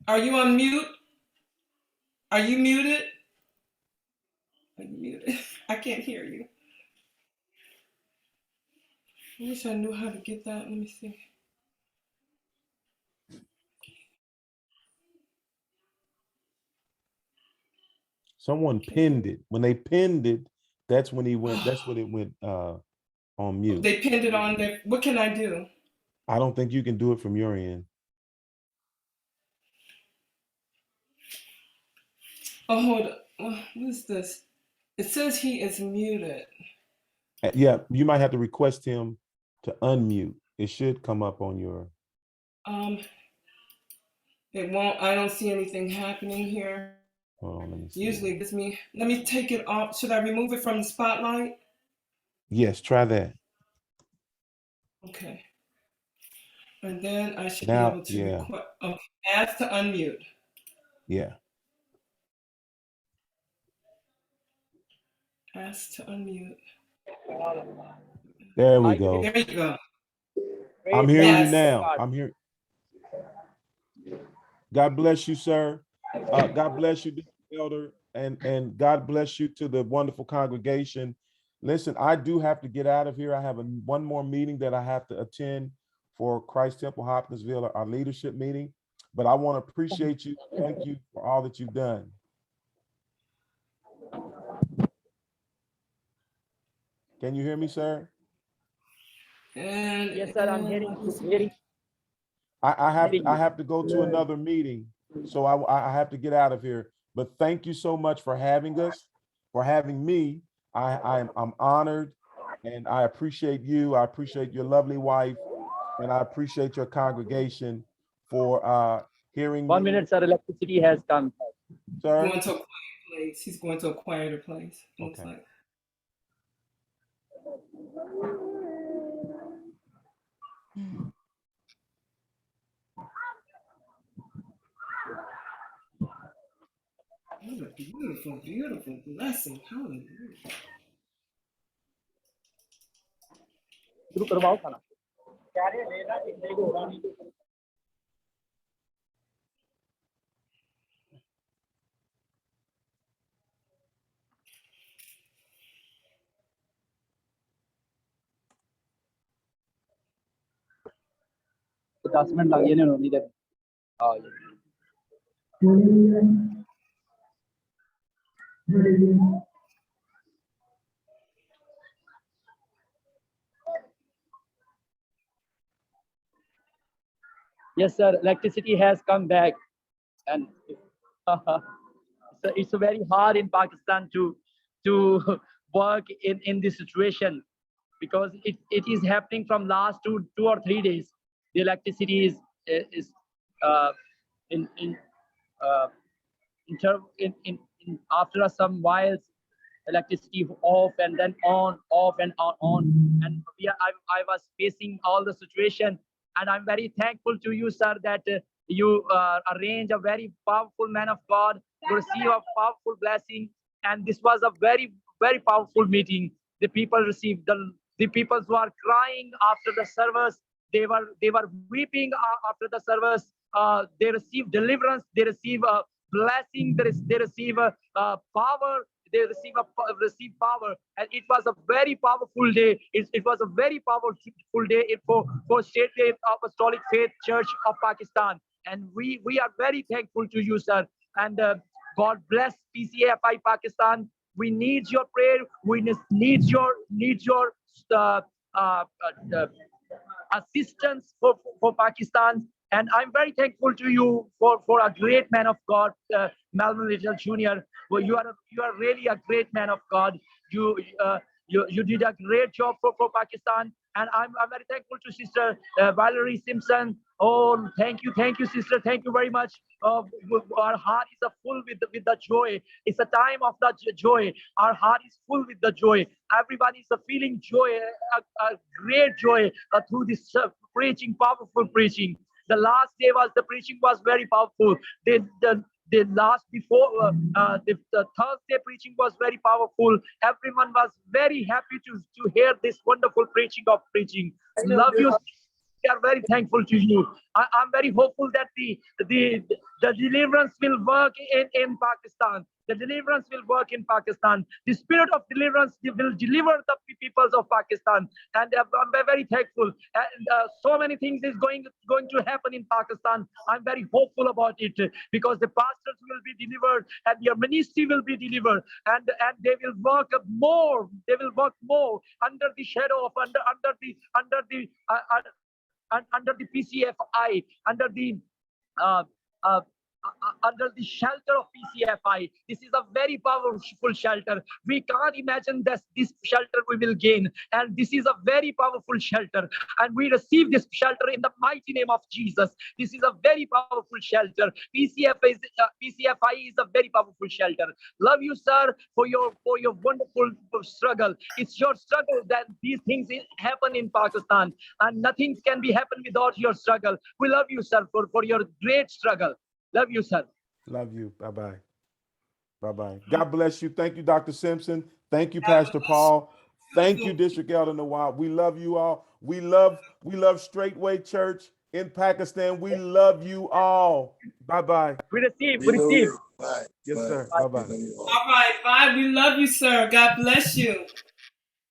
Are you on mute? Are you muted? Are you muted? I can't hear you. I wish I knew how to get that. Let me see. Someone pinned it. When they pinned it, that's when he went. That's when it went on mute. They pinned it on there. What can I do? I don't think you can do it from your end. Oh, hold on. What is this? It says he is muted. Yeah, you might have to request him to unmute. It should come up on your. It won't. I don't see anything happening here. Hold on, let me see. Usually it gives me. Let me take it off. Should I remove it from the spotlight? Yes, try that. Okay. And then I should Now, be able to yeah. request. Okay. Ask to unmute. Yeah. Ask to unmute. There we go. There you go. I'm hearing you Yes. now. I'm here. God bless you, sir. God bless you, Elder, and God bless you to the wonderful congregation. Listen, I do have to get out of here. I have one more meeting that I have to attend for Christ Temple Hopkinsville, our leadership meeting. But I want to appreciate you. Thank you for all that you've done. Can you hear me, sir? And Yes, sir, I'm hearing. I have to go to another meeting, so I have to get out of here. But thank you so much for having us, for having me. I'm honored, and I appreciate you. I appreciate your lovely wife, and I appreciate your congregation for hearing 1 me. minute, sir. Electricity has come. Sir? going to a quiet place. He's going to a quieter place. It looks Okay. like. What a beautiful, beautiful blessing. Hallelujah. शुरू करवाओ खाना. तो 10 minute लग गए ने उन्होंने इधर. हाँ. Yes, sir. Electricity has come back, and it's very hard in Pakistan to work in this situation, because it is happening from last two or 3 days. The electricity is after some whiles, electricity off and then on, off and on. And I was facing all the situation, and I'm very thankful to you, sir, that you arrange a very powerful man of God to receive a powerful blessing. And this was a very, very powerful meeting. The people received the people who are crying after the service. They were weeping after the service. They received deliverance. They receive a blessing. They receive power. They receive power, and it was a very powerful day. It was a very powerful day for State Apostolic Faith Church of Pakistan, and we are very thankful to you, sir. And God bless PCAFI Pakistan. We need your prayer. We need your assistance for Pakistan. And I'm very thankful to you for a great man of God, Melvin Little Jr. Well, you are really a great man of God. You did a great job for Pakistan, and I'm very thankful to Sister Valerie Simpson. Oh, thank you, sister. Thank you very much. Our heart is full with the joy. It's a time of the joy. Our heart is full with the joy. Everybody is feeling joy, a great joy through this preaching, powerful preaching. The last day was the preaching was very powerful. The last before the Thursday preaching was very powerful. Everyone was very happy to hear this wonderful preaching of preaching. Love you. We are very thankful to you. I'm very hopeful that the deliverance will work in Pakistan. The deliverance will work in Pakistan. The spirit of deliverance will deliver the peoples of Pakistan. And I'm very thankful. And so many things is going to happen in Pakistan. I'm very hopeful about it because the pastors will be delivered and your ministry will be delivered, and they will work more. They will work more under the shadow of under the PCFI, under the shelter of PCFI. This is a very powerful shelter. We can't imagine this shelter we will gain. And this is a very powerful shelter. And we receive this shelter in the mighty name of Jesus. This is a very powerful shelter. PCFI is a very powerful shelter. Love you, sir, for your wonderful struggle. It's your struggle that these things happen in Pakistan. And nothing can be happen without your struggle. We love you, sir, for your great struggle. Love you, sir. Love you. Bye-bye. Bye-bye. God bless you. Thank you, Dr. Simpson. Thank you, Pastor Paul. Thank you, District Elder Nawab. We love you all. We love Straightway Church in Pakistan. We love you all. Bye-bye. We receive. Bye. Yes, Bye. sir. Bye-bye. All right, bye. We love you, sir. God bless you.